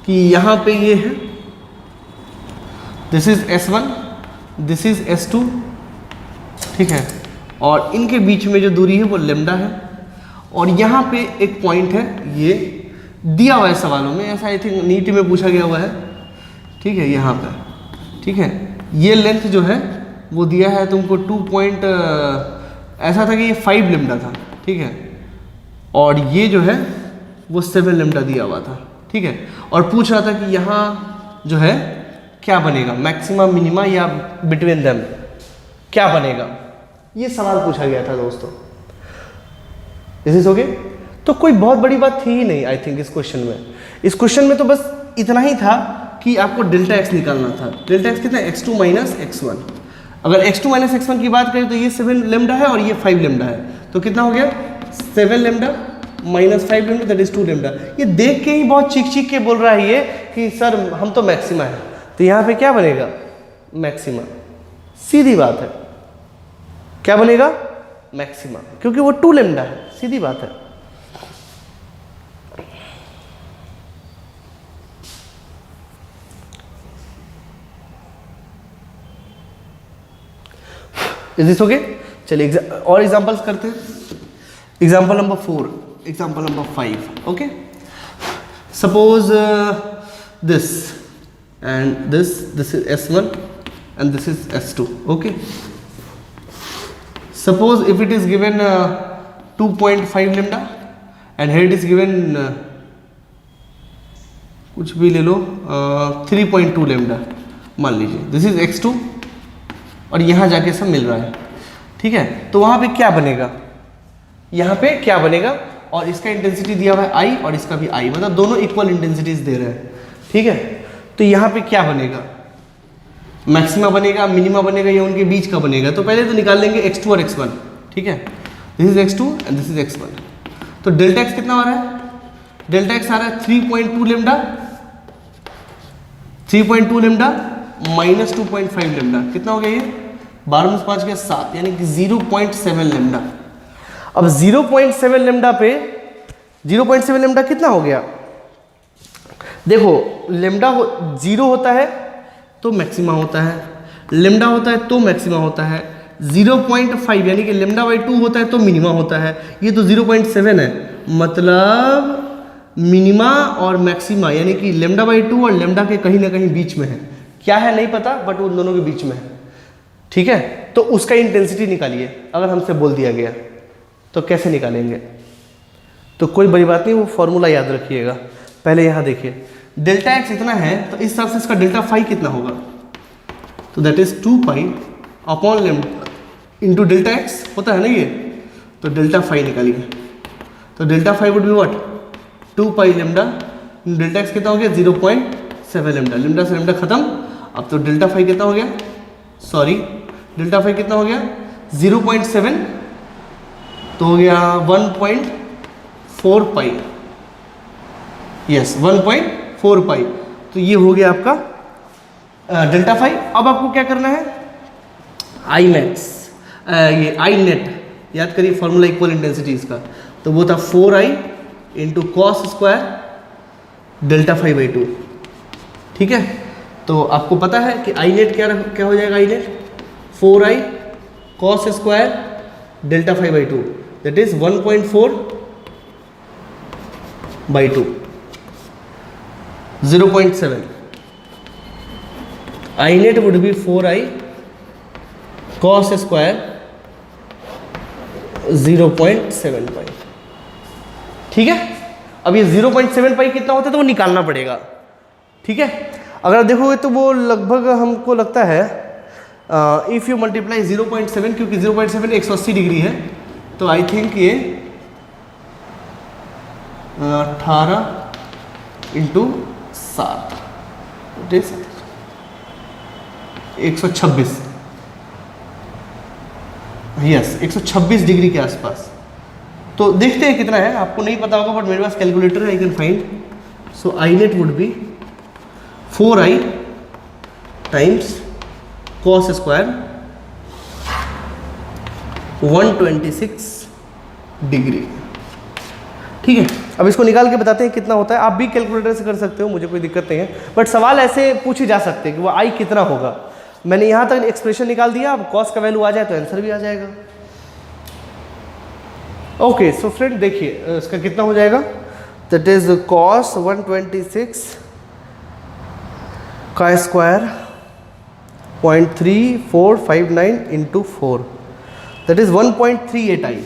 कि यहाँ पे ये है, this is S1, this is S2, ठीक है, और इनके बीच में जो दूरी है वो लेमडा है, और यहाँ पे एक पॉइंट है ये दिया हुआ है सवालों में, ऐसा आई थिंक नीट में पूछा गया हुआ है, ठीक है, यहाँ पर, ठीक है। ये लेंथ जो है वो दिया है तुमको ऐसा था कि ये 5 लेमडा था, ठीक है, और ये जो है वो 7 लेमडा दिया हुआ था, ठीक है। और पूछ रहा था कि यहाँ जो है क्या बनेगा, मैक्सिमम मिनिमा या बिटवीन देम क्या बनेगा, ये सवाल पूछा गया था दोस्तों। इस ओके, तो कोई बहुत बड़ी बात थी ही नहीं आई थिंक इस क्वेश्चन में। इस क्वेश्चन में तो बस इतना ही था कि आपको डेल्टा एक्स निकालना था। डेल्टा एक्स कितना है, x2 माइनस x1। अगर x2 माइनस x1 की बात करें तो ये 7 लेमडा है और ये 5 लेमडा है, तो कितना हो गया 7 lambda minus 5 lambda, that is 2 lambda. ये देख के ही बहुत चीख चीख के बोल रहा है ये कि सर हम तो मैक्सिमा है, तो यहाँ पे क्या बनेगा, मैक्सिमा। सीधी बात है, क्या बनेगा, मैक्सिमा, क्योंकि वो 2 लेमडा है, सीधी बात है। Is this okay? चलिए और एग्जांपल्स करते हैं। Example number 4, example number 5, okay. Suppose this and this is S1 and this is S2, okay. Suppose if it is given 2.5 lambda and here it is given कुछ भी ले लो 3.2 lambda मान लीजिए, this is x2 और यहाँ जाके सब मिल रहा है, ठीक है। तो वहाँ पे क्या बनेगा, यहाँ पे क्या बनेगा, और इसका इंटेंसिटी दिया हुआ है I और इसका भी I, मतलब दोनों इक्वल इंटेंसिटीज दे रहे हैं, ठीक है। तो यहाँ पे क्या बनेगा, मैक्सिमा बनेगा, मिनिमा बनेगा, या उनके बीच का बनेगा। तो पहले तो निकाल लेंगे x2 और x1, ठीक है। This is x2 and this is x1। तो डेल्टा x कितना आ रहा है, डेल्टा x आ रहा है 3.2 लेमडा, 3.2 लेमडा माइनस 2.5 लेमडा, कितना हो गया ये 12 में 5 गया 7, यानी कि 0.7 लेमडा। अब 0.7 लेमडा पे 0.7 लेमडा कितना हो गया, देखो लेमडा 0 होता है तो मैक्सिमा होता है, लेमडा होता है तो मैक्सिमा होता है, 0.5 यानी कि लेमडा बाई 2 होता है तो मिनिमा होता है। ये तो 0.7 है, मतलब मिनिमा और मैक्सिमा यानी कि लेमडा बाई 2 और लेमडा के कहीं ना कहीं बीच में है। क्या है नहीं पता, बट उन दोनों के बीच में है, ठीक है। तो उसका इंटेंसिटी निकालिए, अगर हमसे बोल दिया गया तो कैसे निकालेंगे। तो कोई बड़ी बात नहीं, वो फॉर्मूला याद रखिएगा। पहले यहाँ देखिए, डेल्टा एक्स इतना है तो इस तरफ से इसका डेल्टा फाई कितना होगा, तो that is 2 pi upon lambda into delta x होता है ना ये, तो डेल्टा फाई निकालिए। तो delta phi would be what, 2 pi lambda, delta x कितना हो गया 0.7 लेमडा, लेमडा से लेमडा खत्म। अब तो डेल्टा फाई कितना हो गया, सॉरी डेल्टा फाई कितना हो गया 0.7, तो हो गया 1.4 पाई, यस 1.4 पाई। तो ये हो गया आपका डेल्टा फाई। अब आपको क्या करना है, आई मैक्स, ये आई नेट याद करिए, फॉर्मूला इक्वल इंटेंसिटीज का, तो वो था 4i into cos square delta phi by 2, ठीक है। तो आपको पता है कि आई नेट क्या हो जाएगा, I net 4i cos square delta phi by 2, that is 1.4 by 2, 0.7। I net would be 4i cos square 0.7 pi, ठीक है। अब ये 0.7 पाई कितना होता है तो वो निकालना पड़ेगा, ठीक है। अगर देखोगे तो वो लगभग हमको लगता है इफ़ यू मल्टीप्लाई 0.7, क्योंकि 0.7 180 डिग्री है, तो आई थिंक ये 18 इंटू 7 126, यस 126 डिग्री के आसपास। तो देखते हैं कितना है, आपको नहीं पता होगा बट मेरे पास कैलकुलेटर है, I can find. So I net would be 4i times cos square 126 degree, ठीक है। अब इसको निकाल के बताते हैं कितना होता है। आप भी कैलकुलेटर से कर सकते हो, मुझे कोई दिक्कत नहीं है, बट सवाल ऐसे पूछे जा सकते हैं कि वो आई कितना होगा। मैंने यहाँ तक एक्सप्रेशन निकाल दिया, अब कॉस का वैल्यू आ जाए तो आंसर भी आ जाएगा। ओके सो फ्रेंड देखिए इसका कितना हो जाएगा, दैट इज cos 126 का स्क्वायर 0.3459 इंटू 4 दैट इज 1.38 आई।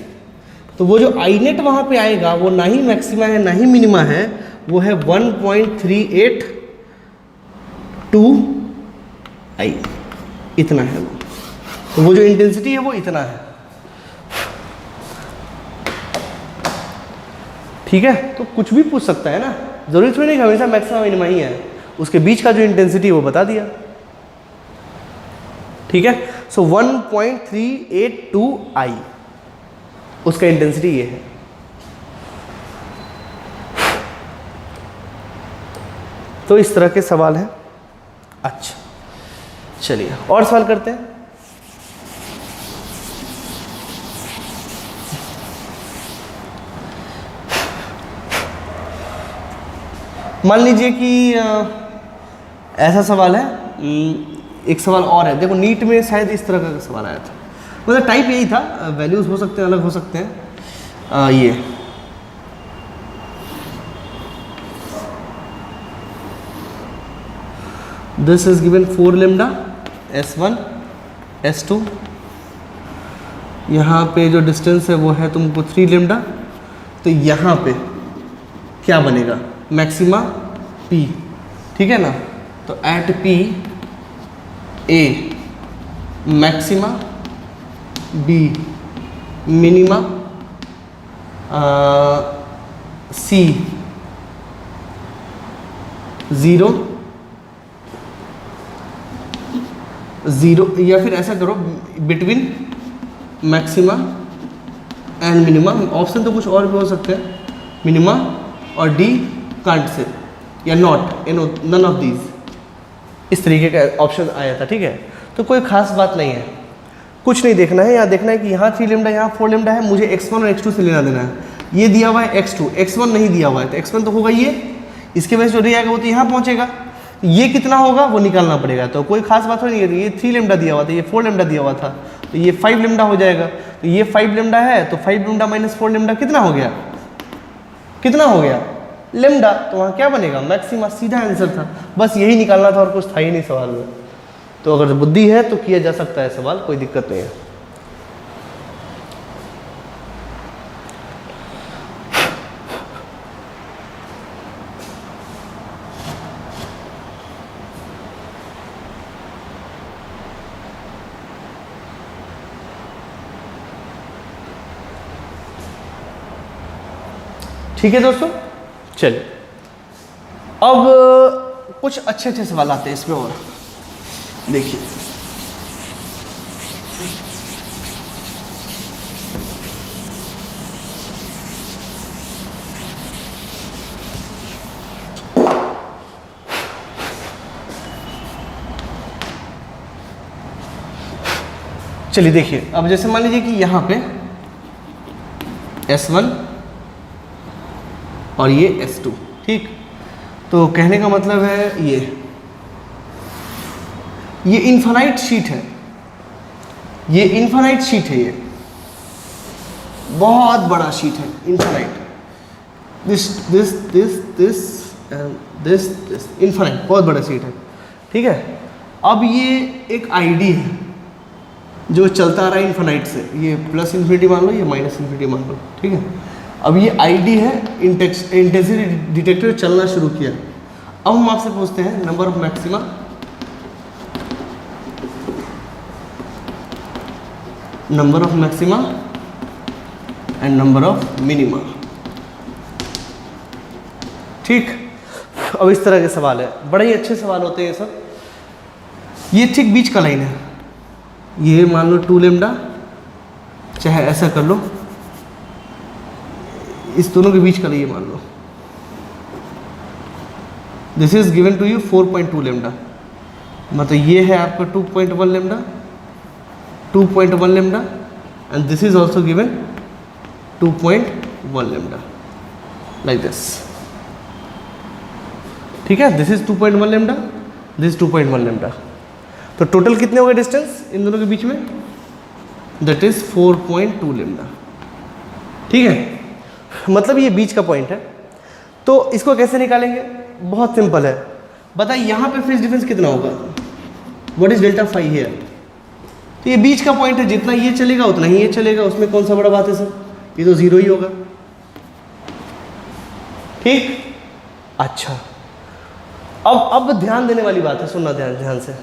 तो वो जो आई नेट वहाँ पे आएगा वो ना ही मैक्सिमा है ना ही मिनिमा है, वो है 1.382 आई, इतना है वो। तो वो जो इंटेंसिटी है वो इतना है, ठीक है। तो कुछ भी पूछ सकता है ना, जरूरी थोड़ी नहीं कि हमेशा मैक्सिमा मिनिमा ही है, उसके बीच का जो इंटेंसिटी वो बता दिया, ठीक है। सो 1.382 आई उसका इंटेंसिटी ये है। तो इस तरह के सवाल हैं। अच्छा चलिए और सवाल करते हैं। मान लीजिए कि ऐसा सवाल है, एक सवाल और है, देखो नीट में शायद इस तरह का सवाल आया था, मतलब टाइप यही था, वैल्यूज हो सकते हैं अलग हो सकते हैं। ये this is given 4 lambda S1 S2, यहाँ पे जो डिस्टेंस है वो है तुमको 3 लेमडा। तो यहाँ पे क्या बनेगा, मैक्सिमा P, ठीक है ना। तो at P A maxima, B minima, C 0 0, या फिर ऐसा करो between maxima and minima. Option तो कुछ और भी हो सकते हैं, मिनिमा और D कांट से, या नॉट नन ऑफ दीज, इस तरीके का ऑप्शन आया था, ठीक है। तो कोई खास बात नहीं है, कुछ नहीं देखना है, यहाँ देखना है कि यहाँ 3 लेमडा यहाँ 4 लेमडा है, मुझे x1 और x2 से लेना देना है। ये दिया हुआ है x2, x1 नहीं दिया हुआ है, तो x1 तो होगा ये, इसके वजह से जो रहेगा वो तो यहाँ पहुँचेगा, ये कितना होगा वो निकालना पड़ेगा। तो कोई खास बात नहीं है, ये 3 लेमडा दिया हुआ था, ये 4 लेमडा दिया हुआ था, तो ये 5 लेमडा हो जाएगा। तो ये 5 लेमडा है, तो 5 लेमडा माइनस 4 लेमडा कितना हो गया, कितना हो गया लेमडा। तो वहाँ क्या बनेगा, मैक्सिमा, सीधा आंसर था, बस यही निकालना था और कुछ था ही नहीं सवाल में। तो अगर बुद्धि है तो किया जा सकता है सवाल, कोई दिक्कत नहीं है। ठीक है दोस्तों, चलिए अब कुछ अच्छे अच्छे सवाल आते हैं इसमें, और देखिए चलिए देखिए, अब जैसे मान लीजिए कि यहाँ पे S1 और ये S2, ठीक। तो कहने का मतलब है ये इन्फानाइट शीट है, ये इन्फानाइट शीट है, ये बहुत बड़ा शीट है, इन्फानाइट, दिस इन्फानाइट, बहुत बड़ा शीट है, ठीक है। अब ये एक आईडी है जो चलता आ रहा है इन्फानाइट से, ये प्लस इन्फिनिटी मान लो, ये माइनस इन्फिनिटी मान लो, ठीक है। अब ये आईडी है, इंटेंसिटी डिटेक्टर चलना शुरू किया। अब हम आपसे पूछते हैं number of maxima, number of maxima and number of minima, ठीक। अब इस तरह के सवाल है, बड़े ही अच्छे सवाल होते हैं ये सब। ये ठीक बीच का लाइन है, ये मान लो 2 लेमडा, चाहे ऐसा कर लो, इस दोनों के बीच का ये मान लो, this is given to you 4.2 lambda, मतलब ये है आपका 2.1 lambda, 2.1 lambda, and this is also given 2.1 lambda, like this, ठीक है। This is 2.1 lambda, this 2.1 lambda. तो टोटल कितने हो गए डिस्टेंस इन दोनों के बीच में, दैट इज 4.2 लेमडा, ठीक है। मतलब ये बीच का पॉइंट है। तो इसको कैसे निकालेंगे? बहुत सिंपल है, बताइए यहाँ पे फेज डिफरेंस कितना होगा? What is delta phi here? तो ये बीच का पॉइंट है, जितना ये चलेगा उतना ही ये चलेगा, उसमें कौन सा बड़ा बात है सर? ये तो जीरो ही होगा। ठीक, अच्छा अब ध्यान देने वाली बात है, सुनना ध्यान से।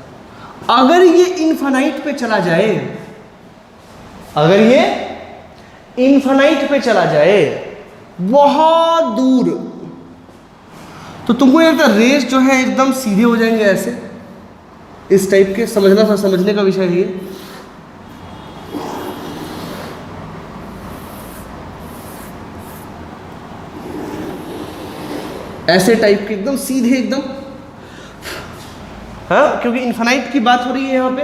अगर ये इनफाइनाइट पे चला जाए, अगर ये इनफाइनाइट पे चला जाए बहुत दूर, तो तुमको ये लगता है रेस जो है एकदम सीधे हो जाएंगे ऐसे, इस टाइप के? समझने का विषय है ये। ऐसे टाइप के एकदम सीधे एकदम, हाँ, क्योंकि इनफाइनाइट की बात हो रही है यहां पे।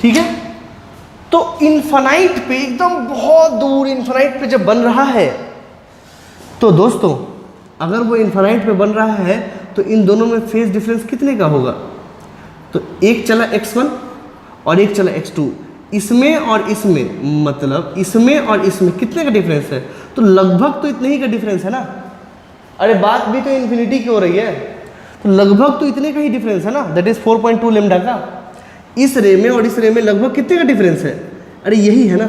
ठीक है, तो इनफाइनाइट पे एकदम बहुत दूर, इनफाइनाइट पे जब बन रहा है, तो दोस्तों अगर वो इनफाइनाइट पे बन रहा है तो इन दोनों में फेज डिफरेंस कितने का होगा? तो एक चला x1 और एक चला x2, इसमें और इसमें, मतलब इसमें और इसमें कितने का डिफरेंस है? तो लगभग तो इतने ही का डिफरेंस है ना। अरे बात भी तो इन्फिनिटी की हो रही है, तो लगभग तो इतने का ही डिफरेंस है ना, दैट इज 4.2 लेम्डा का। इस रे में और इस रे में लगभग कितने का डिफरेंस है? अरे यही है ना।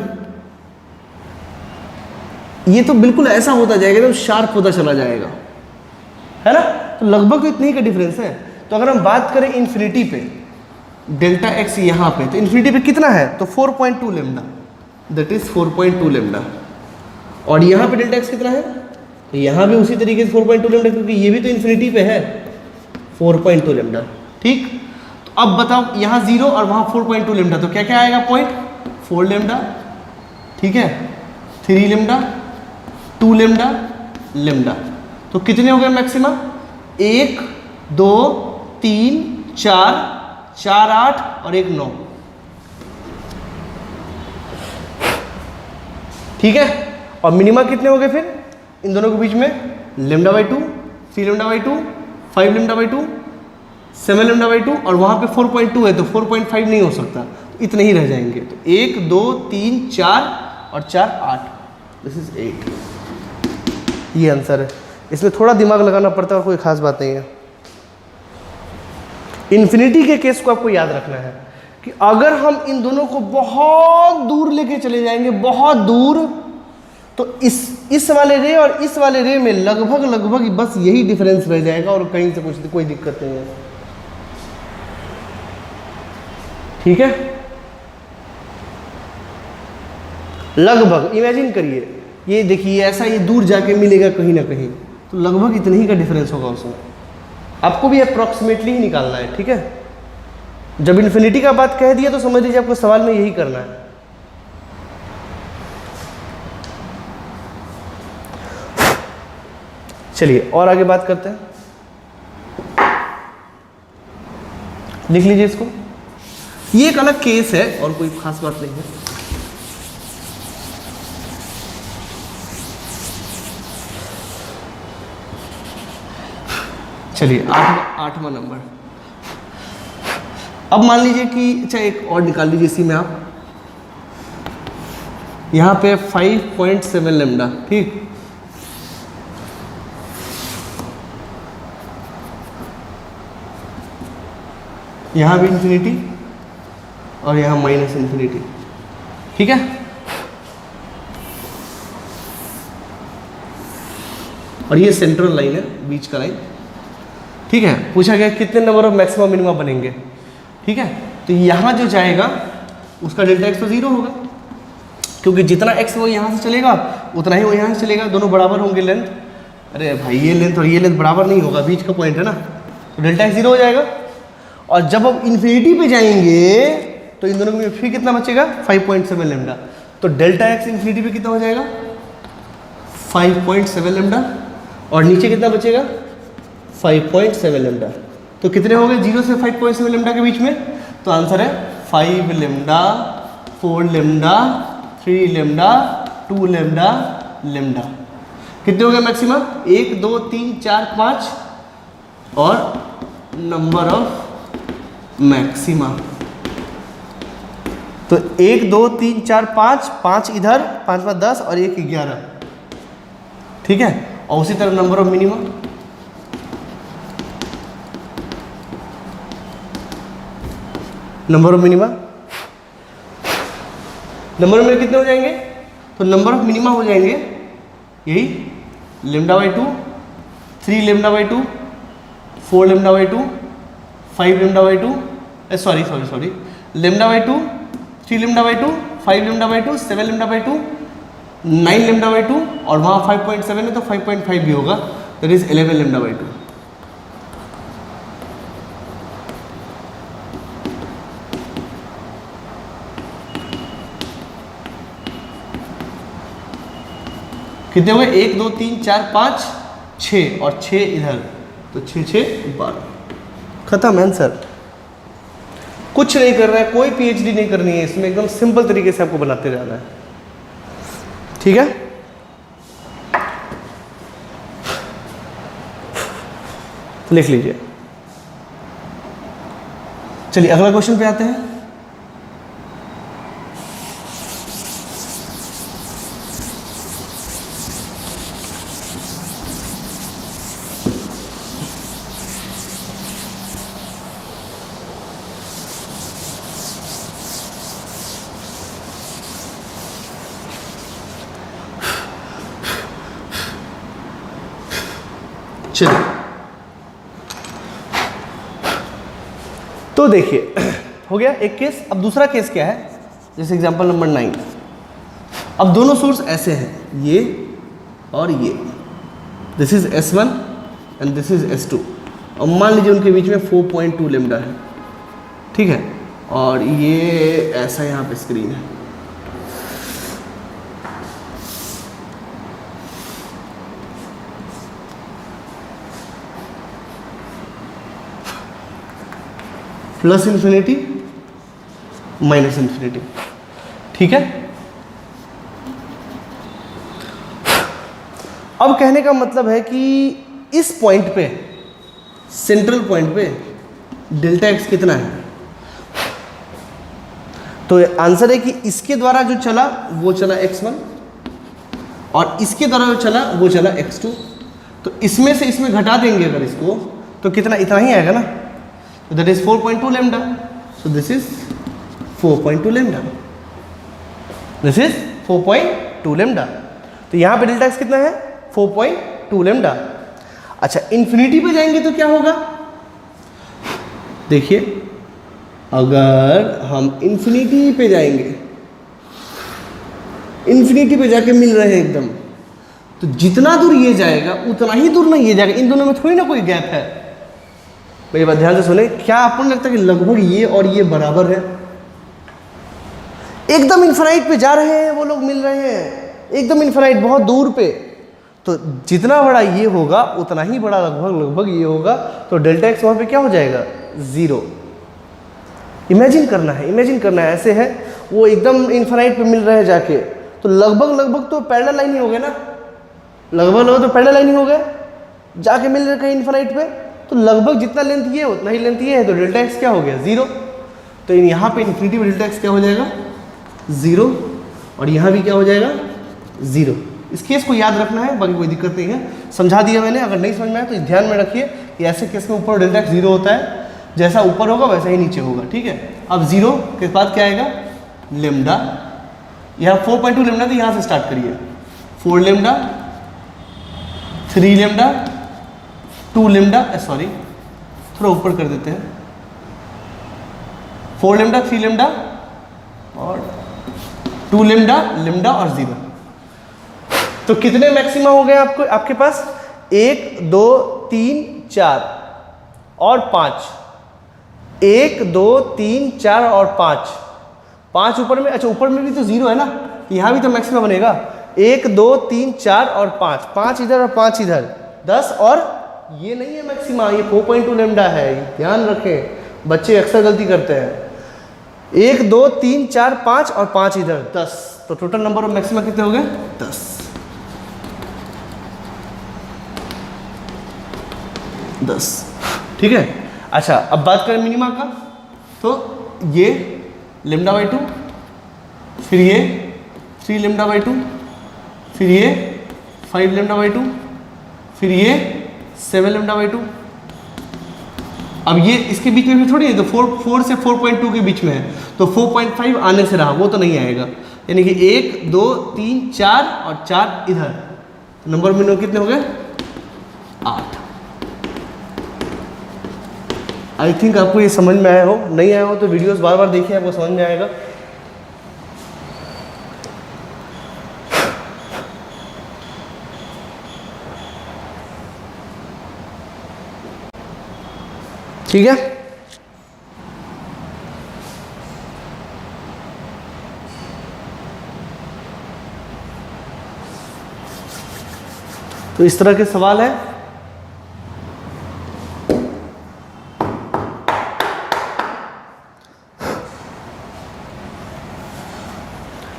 ये तो बिल्कुल ऐसा होता जाएगा, एकदम शार्प होता चला जाएगा, है ना। तो लगभग तो इतने ही का डिफरेंस है। तो अगर हम बात करें इन्फिनिटी पे, डेल्टा एक्स यहाँ पे, तो इन्फिनिटी पे कितना है? तो 4.2 लेम्डा, दैट इज 4.2 लेम्डा। और यहाँ पे डेल्टा एक्स कितना है? तो यहाँ भी उसी तरीके से 4.2 लेम्डा, क्योंकि ये भी तो इन्फिनिटी पे है, 4.2 लेम्डा। ठीक, तो अब बताओ यहाँ 0 और वहाँ 4.2 लेम्डा, तो क्या क्या आएगा पॉइंट? 4 लेम्डा, ठीक है, 3 लेम्डा, 2 लेम्डा, लेम्डा। तो कितने हो गए मैक्सिमम? 1 2 3 4, 4 8 और 1 9। ठीक है, और मिनिमा कितने हो गए फिर इन दोनों के बीच में? Lambda by 2, 3 lambda by 2, 5 lambda by 2, 7 lambda by 2, और वहाँ पे 4.2 है तो 4.5 नहीं हो सकता, तो इतने ही रह जाएंगे। तो 1 2 3 4 और 4 8, दिस इज 8। ये आंसर है। इसमें थोड़ा दिमाग लगाना पड़ता है और कोई खास बात नहीं है। इन्फिनिटी के केस को आपको याद रखना है कि अगर हम इन दोनों को बहुत दूर लेके चले जाएंगे, बहुत दूर, तो इस वाले रे और इस वाले रे में लगभग बस यही डिफरेंस रह जाएगा और कहीं से कुछ कोई दिक्कत नहीं है। ठीक है, लगभग इमेजिन करिए, ये देखिए ऐसा ये दूर जाके मिलेगा कहीं ना कहीं, तो लगभग इतने ही का डिफरेंस होगा उसमें। आपको भी अप्रॉक्सीमेटली ही निकालना है। ठीक है, जब इन्फिनिटी का बात कह दिया तो समझ लीजिए आपको सवाल में यही करना है। चलिए और आगे बात करते हैं, लिख लीजिए इसको। ये एक अलग केस है और कोई खास बात नहीं है। चलिए 8वां नंबर। अब मान लीजिए कि अच्छा एक और निकाल लीजिए इसी में आप, यहाँ पे 5.7 लेम्डा। ठीक, यहाँ भी इन्फिनिटी और यहाँ माइनस इन्फिनिटी। ठीक है, और ये सेंट्रल लाइन है, बीच का लाइन। ठीक है, पूछा गया कितने नंबर ऑफ मैक्सिमम मिनिमम बनेंगे। ठीक है, तो यहाँ जो जाएगा उसका डेल्टा एक्स तो 0 होगा, क्योंकि जितना एक्स वो यहाँ से चलेगा उतना ही वो यहाँ से चलेगा, दोनों बराबर होंगे लेंथ। अरे भाई ये लेंथ और ये लेंथ बराबर नहीं होगा, बीच का पॉइंट है ना, तो डेल्टा एक्स 0 हो जाएगा। और जब हम इन्फिनिटी पे जाएंगे तो इन दोनों में फिर कितना बचेगा? 5.7 लेम्डा। तो डेल्टा एक्स इन्फिनिटी पे कितना हो जाएगा? 5.7 लेम्डा, और नीचे कितना बचेगा? 5.7 लेम्डा। तो कितने हो गए 0 से 5.7 लेम्डा के बीच में? तो आंसर है 5 lambda, 4 lambda, 3 lambda, 2 lambda, lambda. कितने हो गए मैक्सिमम? 1 2 3 4 5 और नंबर ऑफ मैक्सिमा। तो 1 2 3 4 5, 5 इधर, 5 5 10 और 1 11, ठीक है। और उसी तरह number of minima, number of minima कितने हो जाएंगे? तो नंबर ऑफ मिनिमा हो जाएंगे यही λ/2, 3 λ/2, 4 λ/2, 5 λ/2, सॉरी λ/2, 3 λ/2, 5 λ/2, 7 λ/2, 9 λ/2 और वहाँ 5.7 है तो 5.5 भी होगा, दैट इज 11 λ/2। कितने हुए? 1 2 3 4 5 6 और 6 इधर, तो 6 6 12, खत्म आंसर। कुछ नहीं कर रहा है, कोई पीएचडी नहीं करनी है इसमें, एकदम सिंपल तरीके से आपको बनाते जाना है, ठीक है। तो लिख लीजिए। चलिए अगला क्वेश्चन पे आते हैं। चलिए तो देखिए हो गया एक केस। अब दूसरा केस क्या है, जैसे एग्जांपल नंबर 9। अब दोनों सोर्स ऐसे हैं, ये और ये, this is S1 and this is S2, और मान लीजिए उनके बीच में 4.2 लैम्डा है, ठीक है, और ये ऐसा यहाँ पे स्क्रीन है। प्लस इन्फिनिटी माइनस इन्फिनिटी, ठीक है। अब कहने का मतलब है कि इस पॉइंट पे, सेंट्रल पॉइंट पे डेल्टा एक्स कितना है? तो आंसर है कि इसके द्वारा जो चला वो चला x1 और इसके द्वारा जो चला वो चला x2। तो इसमें से इसमें घटा देंगे अगर इसको, तो कितना? इतना ही आएगा ना, तो that is 4.2 lambda. So this is 4.2 lambda, this is 4.2 lambda. तो यहाँ पे डेल्टा एक्स कितना है? 4.2 लैम्डा। अच्छा, इन्फिनिटी पे जाएंगे तो क्या होगा? देखिए, अगर हम इन्फिनिटी पे जाएंगे, इन्फिनिटी पे जाके मिल रहे हैं एकदम, तो जितना दूर ये जाएगा उतना ही दूर ना ये जाएगा। इन दोनों में थोड़ी ना कोई गैप है। मेरी बात ध्यान से सुने, क्या आपको नहीं लगता कि लगभग ये और ये बराबर है? एकदम इन्फिनाइट पे जा रहे हैं वो लोग, मिल रहे हैं एकदम इन्फिनाइट, बहुत दूर पे। तो जितना बड़ा ये होगा उतना ही बड़ा लगभग ये होगा। तो डेल्टा एक्स वहाँ पे क्या हो जाएगा? 0। इमेजिन करना है ऐसे है, वो एकदम इन्फिनाइट पे मिल रहे हैं जाके, तो लगभग तो पैरेलल लाइन ही हो गया ना, लगभग तो पैरेलल लाइन ही हो गया, जाके मिल रहे कहीं इन्फिनाइट पे। तो लगभग जितना लेंथ ये उतना ही लेंथ ये है, तो डेल्टा एक्स क्या हो गया? 0। तो यहाँ पे इन्फिनिटी में डेल्टा एक्स क्या हो जाएगा? 0, और यहाँ भी क्या हो जाएगा? 0। इस केस को याद रखना है, बाकी कोई दिक्कत नहीं है, समझा दिया मैंने। अगर नहीं समझ में आया तो ध्यान में रखिए कि ऐसे केस में ऊपर डेल्टा एक्स 0 होता है, जैसा ऊपर होगा वैसा ही नीचे होगा, ठीक है। अब 0 के बाद क्या आएगा? लेम्डा। यहाँ 4.2 लेम्डा, तो यहाँ से स्टार्ट करिए। 4 लेम्डा, 3 लेम्डा, 2 लेम्डा, सॉरी थोड़ा ऊपर कर देते हैं, 4 लेम्डा, 3 लेम्डा और 2 लेम्डा, लेम्डा और 0। तो कितने मैक्सिमा हो गए आपको? आपके पास 1 2 3 4 और 5, 1 2 3 4 और 5 ऊपर में। अच्छा, ऊपर में भी तो 0 है ना, यहाँ भी तो मैक्सिमा बनेगा। 1 2 3 4 और 5 इधर और 5 इधर, 10, और ये नहीं है मैक्सिमा, ये 4.2 लैम्डा है, ध्यान रखें, बच्चे अक्सर गलती करते हैं। 1 2 3 4 5 और 5 इधर, 10। तो टोटल नंबर ऑफ मैक्सिमा कितने हो गए? 10, ठीक है। अच्छा, अब बात करें मिनिमा का, तो ये λ/2 फिर ये 3 लेमडा बाई 2, फिर ये 5 लेमडा बाई 2, फिर ये 7 लेमडा बाई 2। अब ये इसके बीच में भी थोड़ी है, तो 4 से 4.2 के बीच में है, तो 4.5 आने से रहा, वो तो नहीं आएगा। यानी कि 1 2 3 4 और 4 इधर, तो नंबर में कितने हो गए? 8। आई थिंक आपको ये समझ में आया हो, नहीं आया हो तो वीडियोस बार बार देखिए, आपको समझ में आएगा। ठीक है, तो इस तरह के सवाल है।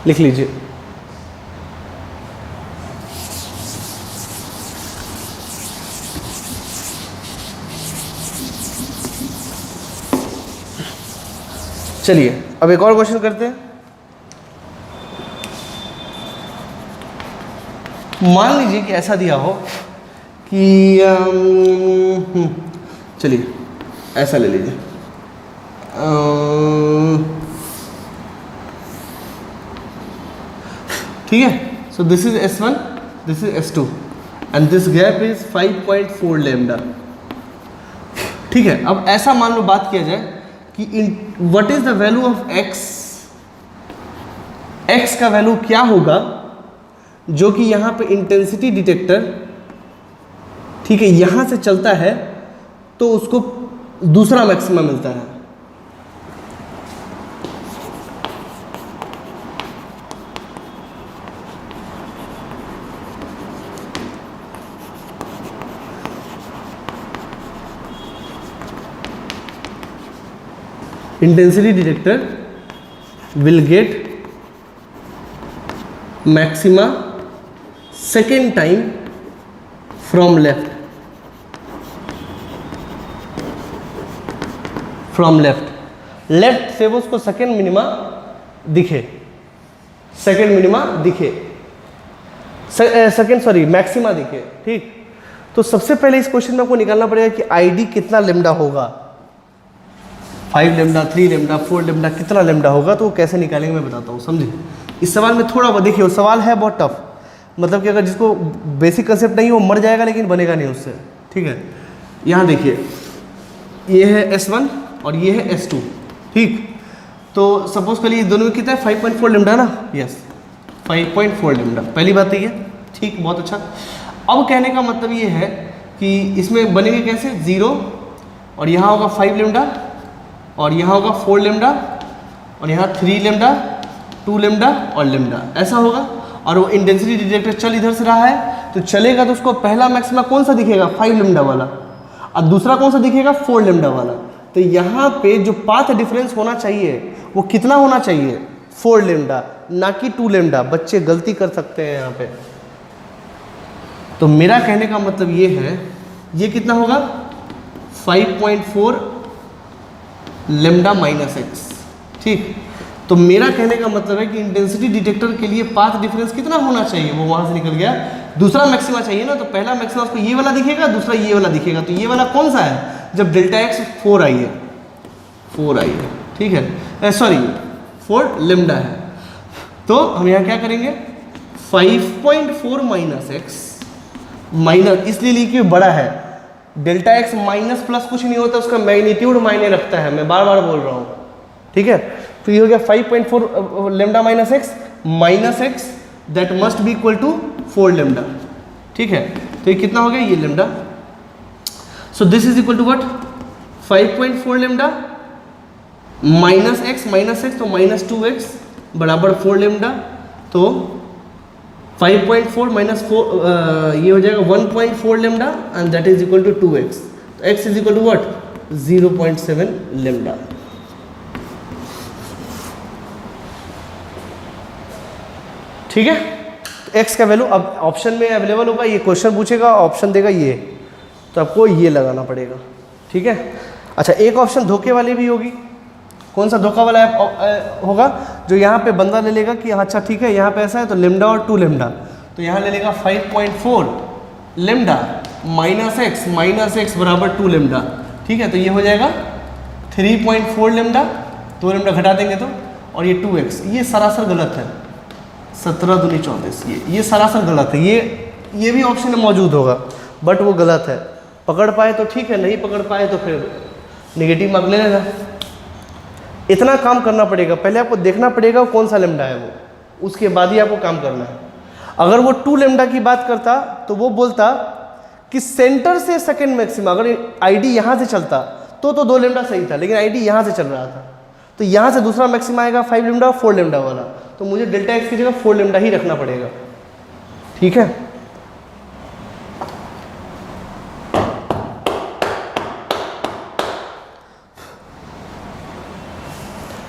लिख लीजिए। चलिए अब एक और क्वेश्चन करते हैं। मान लीजिए कि ऐसा दिया हो कि चलिए ऐसा ले लीजिए, ठीक है। सो this is S1, this is S2 and this gap is 5.4 lambda. ठीक है, अब ऐसा मान लो बात किया जाए कि what is the value of x, x का वैल्यू क्या होगा जो कि यहाँ पे इंटेंसिटी डिटेक्टर, ठीक है, यहाँ से चलता है तो उसको दूसरा मैक्सिमा मिलता है। Intensity detector will get maxima second time from left, left से वो उसको सेकेंड मिनिमा दिखे, मैक्सिमा दिखे। ठीक, तो सबसे पहले इस क्वेश्चन में आपको निकालना पड़ेगा कि आईडी कितना लेमडा होगा, 5 लेमडा, 3 लेमडा, 4 लेमडा, कितना लेमडा होगा। तो वो कैसे निकालेंगे मैं बताता हूँ, समझे। इस सवाल में थोड़ा बहुत देखिए, वो सवाल है बहुत टफ, मतलब कि अगर जिसको बेसिक कंसेप्ट नहीं हो मर जाएगा, लेकिन बनेगा नहीं उससे। ठीक है, यहाँ देखिए, ये है S1 और ये है S2। ठीक, तो सपोज करिए दोनों में कितना है, 5.4 लेमडा ना, यस 5.4 लेमडा, पहली बात है ये। ठीक, बहुत अच्छा। अब कहने का मतलब ये है कि इसमें बनेंगे कैसे, 0 और यहाँ होगा 5 लेमडा और यहाँ होगा 4 लेमडा और यहाँ 3 लेमडा, 2 लेमडा और लेमडा, ऐसा होगा। और वो इंटेंसिटी डिटेक्टर चल इधर से रहा है, तो चलेगा तो उसको पहला मैक्सिमा कौन सा दिखेगा, 5 लेमडा वाला, और दूसरा कौन सा दिखेगा, 4 लेमडा वाला। तो यहाँ पे जो पाथ डिफरेंस होना चाहिए वो कितना होना चाहिए, 4 लेमडा, ना कि 2 लेमडा। बच्चे गलती कर सकते हैं यहाँ पे। तो मेरा कहने का मतलब ये है, ये कितना होगा, 5.4 लेमडा माइनस एक्स। ठीक, तो मेरा कहने का मतलब है कि इंटेंसिटी डिटेक्टर के लिए पाथ डिफरेंस कितना होना चाहिए, वो वहाँ से निकल गया, दूसरा मैक्सिमा चाहिए ना। तो पहला मैक्सिमा उसको ये वाला दिखेगा, दूसरा ये वाला दिखेगा। तो ये वाला कौन सा है, जब डेल्टा एक्स 4 आई है, 4 आई है, ठीक है, सॉरी 4 लेमडा है। तो हम यहाँ क्या करेंगे, 5.4 माइनस एक्स, माइनस इसलिए लिखिए बड़ा है, डेल्टा एक्स माइनस प्लस कुछ नहीं होता, उसका मैग्नीट्यूड मायने रखता है, मैं बार बार बोल रहा हूँ। ठीक है, तो ये हो गया 5.4 lambda minus x that must be equal to 4 lambda. ठीक है, तो ये कितना हो गया, ये lambda. So this is equal to what, 5.4 lambda minus x तो माइनस 2x बराबर 4 लेमडा। तो 5.4 माइनस 4 ये हो जाएगा 1.4 lambda and that is equal to 2x। तो x is equal to what, 0.7 lambda. ठीक है, तो x का वैल्यू अब ऑप्शन में अवेलेबल होगा, ये क्वेश्चन पूछेगा, ऑप्शन देगा ये, तो आपको ये लगाना पड़ेगा। ठीक है, अच्छा एक ऑप्शन धोखे वाली भी होगी, कौन सा धोखा वाला ऐप होगा? जो यहाँ पे बंदा ले लेगा कि अच्छा ठीक है यहाँ पे ऐसा है तो लेमडा और 2 लेमडा, तो यहाँ ले लेगा 5.4 लेमडा माइनस एक्स बराबर 2 लेमडा। ठीक है, तो ये हो जाएगा 3.4 लेमडा, 2 लेमडा घटा देंगे तो, और ये 2x। ये सरासर गलत है, 17 दूनी 34, ये सरासर गलत है। ये भी ऑप्शन में मौजूद होगा बट वो गलत है। पकड़ पाए तो ठीक है, नहीं पकड़ पाए तो फिर नेगेटिव मार्क ले लेना। इतना काम करना पड़ेगा, पहले आपको देखना पड़ेगा कौन सा लेमडा है वो, उसके बाद ही आपको काम करना है। अगर वो 2 लेमडा की बात करता तो वो बोलता कि सेंटर से सेकंड मैक्सिमा, अगर आईडी यहाँ से चलता तो 2 लेमडा सही था, लेकिन आईडी यहाँ से चल रहा था, तो यहाँ से दूसरा मैक्सिमा आएगा 5 लेमडा 4 लेमडा वाला, तो मुझे डेल्टा एक्स की जगह 4 लेमडा ही रखना पड़ेगा। ठीक है,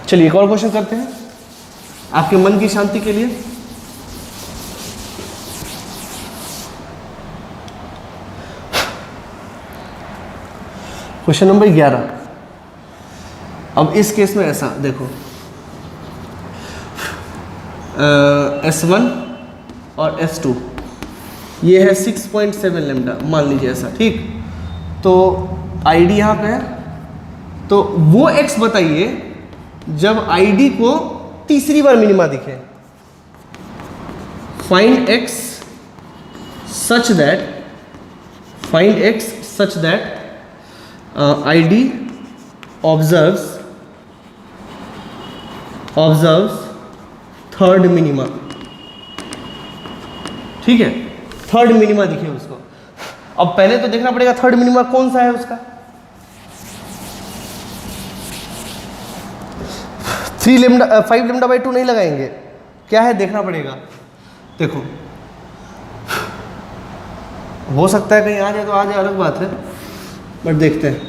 चलिए एक और क्वेश्चन करते हैं आपके मन की शांति के लिए। Question number 11। अब इस केस में ऐसा देखो, S1 और S2 ये है 6.7 लेमडा, मान लीजिए ऐसा। ठीक, तो आईडी यहाँ पे है, तो वो x बताइए जब आईडी को तीसरी बार मिनिमा दिखे। Find x such that ID observes third minima. ठीक है, थर्ड मिनिमा दिखे उसको। अब पहले तो देखना पड़ेगा थर्ड मिनिमा कौन सा है उसका। 5 लेमडा बाई 2 नहीं लगाएंगे, क्या है देखना पड़ेगा। देखो हो सकता है कहीं आ जाए तो आ जाए, अलग बात है, बट देखते हैं।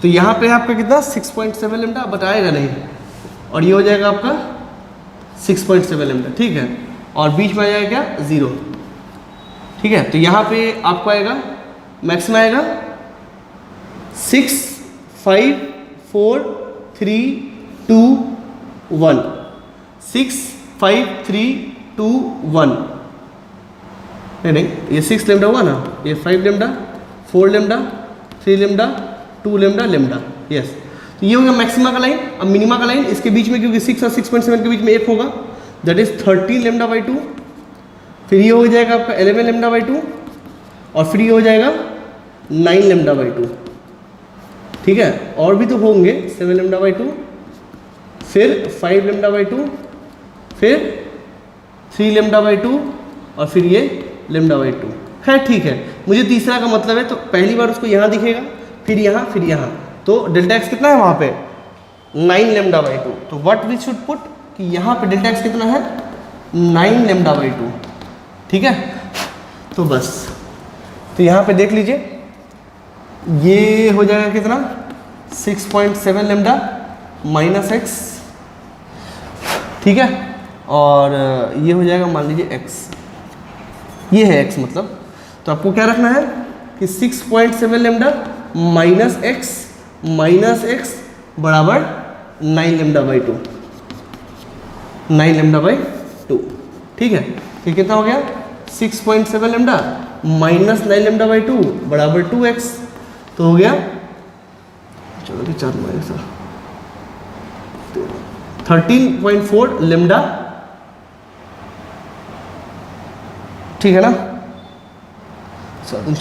तो यहाँ पे आपका कितना 6.7 लेमडा बताएगा नहीं, और ये हो जाएगा आपका 6.7 लेमडा। ठीक है, और बीच में आ जाएगा क्या 0। ठीक है, तो यहाँ पे आपको आएगा मैक्सिमम आएगा 6 5 4 3 2 1 6 5 3 2 1। नहीं, ये 6 लेमडा हुआ ना, ये 5 lambda 4 lambda 3 lambda 2 lambda lambda. Yes, तो ये हो गया मैक्सिमा का लाइन। अब मिनिमा का लाइन इसके बीच में, क्योंकि 6 और 6.7 के बीच में 1 होगा, दैट इज 13 लेमडा बाई 2। फिर ये हो जाएगा आपका 11 लेमडा बाई 2, और फिर ये हो जाएगा 9 लेमडा बाई 2। ठीक है, और भी तो होंगे 7 लेमडा बाई 2, फिर 5 लेमडा बाई 2, फिर 3 लेमडा बाई 2, और फिर ये लेमडा बाई 2। खैर ठीक है, मुझे तीसरा का मतलब है, तो पहली बार उसको यहाँ दिखेगा, फिर यहाँ, तो डेल्टा एक्स कितना है वहाँ पे 9 लेमडा बाई 2। तो व्हाट वी शुड पुट कि यहाँ पे डेल्टा एक्स कितना है 9 लेमडा बाई 2। ठीक है, तो बस, तो यहाँ पे देख लीजिए ये हो जाएगा कितना 6.7 लेमडा माइनस एक्स। ठीक है, और ये हो जाएगा मान लीजिए एक्स, ये है एक्स मतलब। तो आपको क्या रखना है कि 6.7 लेमडा माइनस एक्स बराबर 9 लेमडा बाई 2, 9 लेमडा बाई 2। ठीक है, ये कितना हो गया 6.7 लेमडा माइनस 9 लेमडा बाई 2 बराबर 2x। तो हो गया, चलो 4 माइनस 13.4 लेमडा। ठीक है ना, 4 में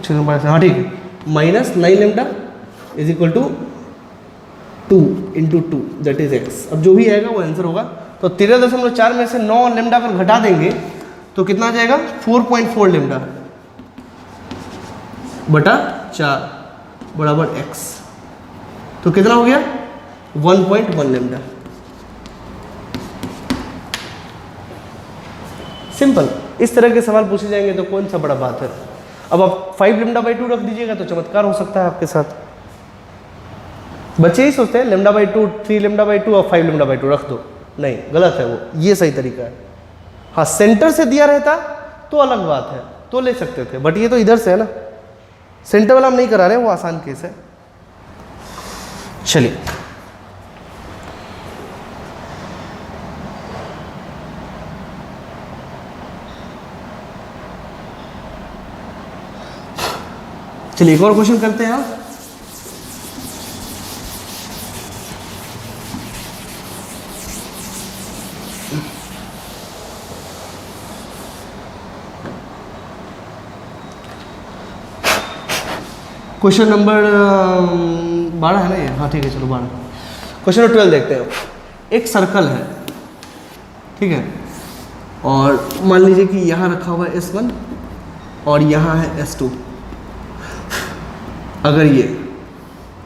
6 हाँ ठीक है, minus 9 lambda is equal to 2 into 2 that is x. अब जो भी आएगा वो आंसर होगा। तो 13.4 में से 9 लेमडा अगर घटा देंगे तो कितना आ जाएगा 4.4 लेमडा बटा 4 बराबर एक्स। तो कितना हो गया 1.1 लेमडा। सिंपल, इस तरह के सवाल पूछे जाएंगे तो कौन सा बड़ा बात है। अब आप 5 लेमडा बाई 2 रख दीजिएगा तो चमत्कार हो सकता है आपके साथ। बच्चे ही सोचते हैं लेमडा बाई 2 3 लेमडा बाई 2 और 5 लेमडा बाई 2 रख दो, नहीं गलत है वो, ये सही तरीका है। हाँ सेंटर से दिया रहता तो अलग बात है, तो ले सकते थे, बट ये तो इधर से है ना, सेंटर वाला हम नहीं करा रहे, वो आसान केस है। चलिए चलिए एक और क्वेश्चन करते हैं आप। क्वेश्चन नंबर 12 है ना ये? हाँ ठीक है, चलो 12। क्वेश्चन नंबर 12 देखते हैं। एक सर्कल है, ठीक है, और मान लीजिए कि यहाँ रखा हुआ है S1 और यहाँ है S2। अगर ये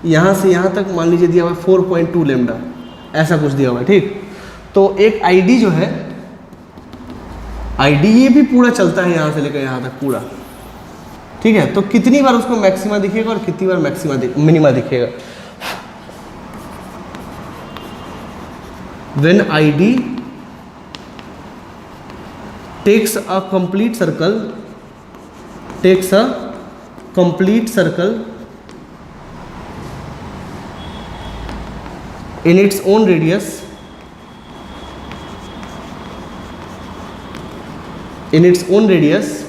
यहाँ से यहाँ तक मान लीजिए दिया हुआ है 4.2 लैम्डा, ऐसा कुछ दिया हुआ है, ठीक। तो एक ID जो है, ID ये भी पूरा चलता है यहाँ से लेकर यहाँ तक पूरा, ठीक है। तो कितनी बार उसको मैक्सिमा दिखेगा और कितनी बार मिनिमा दिखेगा? When ID takes a complete circle in its own radius,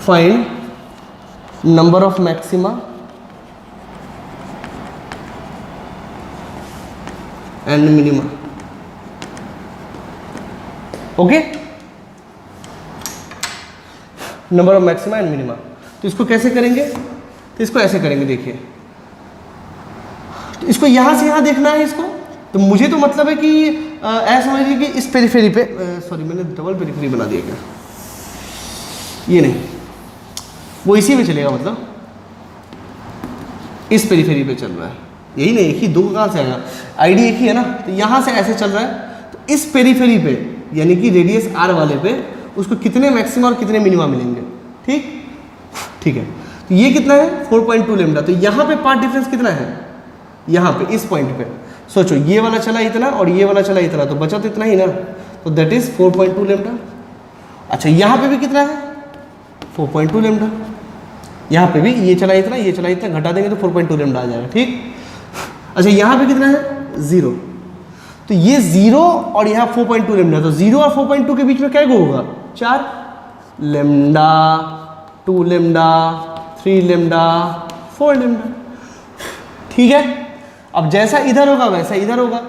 find number of maxima and minima। Okay, number of maxima and minima. तो इसको कैसे करेंगे? तो इसको ऐसे करेंगे, देखिए, तो इसको यहां से यहां देखना है इसको। तो मुझे तो मतलब है कि ऐसा समझिए कि इस पेरिफेरी पे, सॉरी मैंने डबल पेरिफेरी बना दिया क्या? ये नहीं, वो इसी में चलेगा, मतलब इस पेरिफेरी पे चल रहा है, यही नहीं, एक ही दो कहाँ से आएगा? ID एक ही है ना, तो यहाँ से ऐसे चल रहा है। तो इस पेरिफेरी पे यानी कि रेडियस R वाले पे उसको कितने मैक्सिमा और कितने मिनिमा मिलेंगे? ठीक है। तो ये कितना है? 4.2 लैम्डा। तो यहाँ पे पार्ट डिफरेंस कितना है? यहाँ पे इस पॉइंट पे सोचो, ये वाला चला इतना और ये वाला चला इतना, तो बचा तो इतना ही ना, तो दैट इज 4.2 लैम्डा। अच्छा, यहाँ पे भी कितना है? 4.2 लैम्डा। यहाँ पे भी ये चला इतना, ये चला इतना, घटा देंगे तो 4.2 लैम्डा आ जाएगा, ठीक। अच्छा, यहाँ पे कितना है? 0। तो ये 0 और यहाँ 4.2 लैम्डा, तो 0 और 4.2 के बीच में क्या होगा? 4 लैम्डा, 2 लैम्डा, 3 लैम्डा, 4 लैम्डा, ठीक है। अब जैसा इधर होगा वैसा इधर होगा,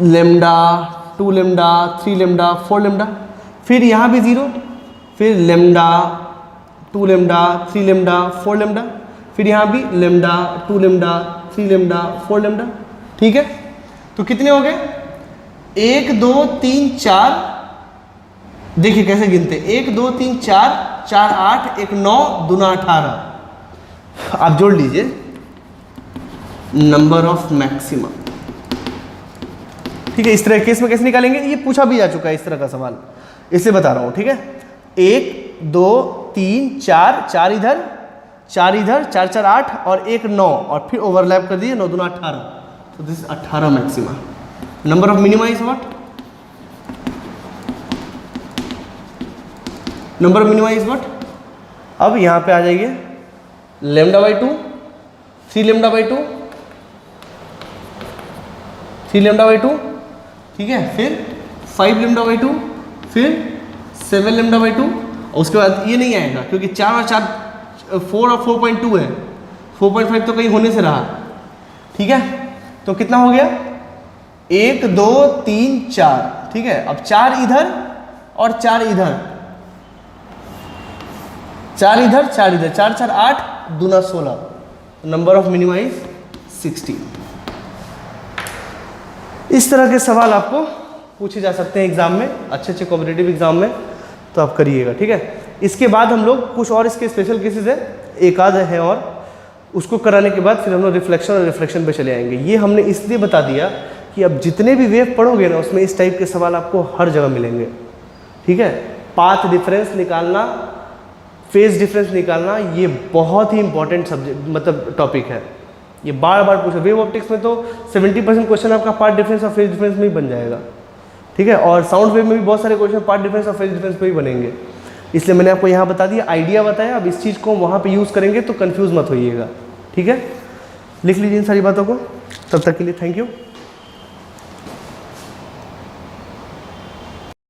लैम्डा, 2 लैम्डा, 3 लैम्डा, 4 लैम्डा, फिर यहाँ भी 0, फिर लैम्डा, 2 लैम्डा, 3 लैम्डा, 4 लैम्डा, फिर यहाँ भी लैम्डा, 2 लैम्डा, 3 लैम्डा, 4 लैम्डा, ठीक है। तो कितने हो गए? 1 2 3 4, देखिए कैसे गिनते, 1 2 3 4, 4 8, 1 9, 2 18। आप जोड़ लीजिए नंबर ऑफ मैक्सिमा, ठीक है। इस तरह केस में कैसे निकालेंगे? ये पूछा भी जा चुका है इस तरह का सवाल, इसलिए बता रहा हूं, ठीक है। 1 2 3 4, 4 इधर, 4 इधर, 4 4 8 और 1 9, और फिर ओवरलैप कर दिए, 9 2 18। तो this 18 maxima. Number of minima is what? Number of minima is what? अब यहां पे आ जाइए, lambda by 2, 3 lambda by 2, 3 lambda by 2, ठीक है, फिर 5 लैम्डा बाई 2, फिर 7 लैम्डा बाई 2, और उसके बाद ये नहीं आएगा क्योंकि 4 और 4 4 और 4.2 है, 4.5 तो कहीं होने से रहा, ठीक है। तो कितना हो गया? 1 2 3 4, ठीक है। अब 4 इधर और 4 इधर, 4 इधर 4 इधर, 4 4 8, 2 9 16। Number of minima is 16। इस तरह के सवाल आपको पूछे जा सकते हैं एग्जाम में, अच्छे अच्छे कॉम्पिटिटिव एग्जाम में, तो आप करिएगा, ठीक है। इसके बाद हम लोग कुछ और इसके स्पेशल केसेस है, एक आध है, और उसको कराने के बाद फिर हम लोग रिफ्लेक्शन और रिफ्लेक्शन पे चले आएंगे। ये हमने इसलिए बता दिया कि अब जितने भी वेव पढ़ोगे ना, उसमें इस टाइप के सवाल आपको हर जगह मिलेंगे, ठीक है। पाथ डिफरेंस निकालना, फेज डिफरेंस निकालना, ये बहुत ही इंपॉर्टेंट सब्जेक्ट, मतलब टॉपिक है। ये बार बार पूछा, वेव ऑप्टिक्स में तो 70% क्वेश्चन आपका पार्ट डिफरेंस और फेज डिफरेंस में ही बन जाएगा, ठीक है। और साउंड वेव में भी बहुत सारे क्वेश्चन पार्ट डिफरेंस और फेज डिफरेंस पे ही बनेंगे, इसलिए मैंने आपको यहाँ बता दिया, आइडिया बताया। अब इस चीज़ को वहाँ पे यूज़ करेंगे तो कंफ्यूज मत होइएगा, ठीक है। लिख लीजिए इन सारी बातों को। तब तक के लिए थैंक यू।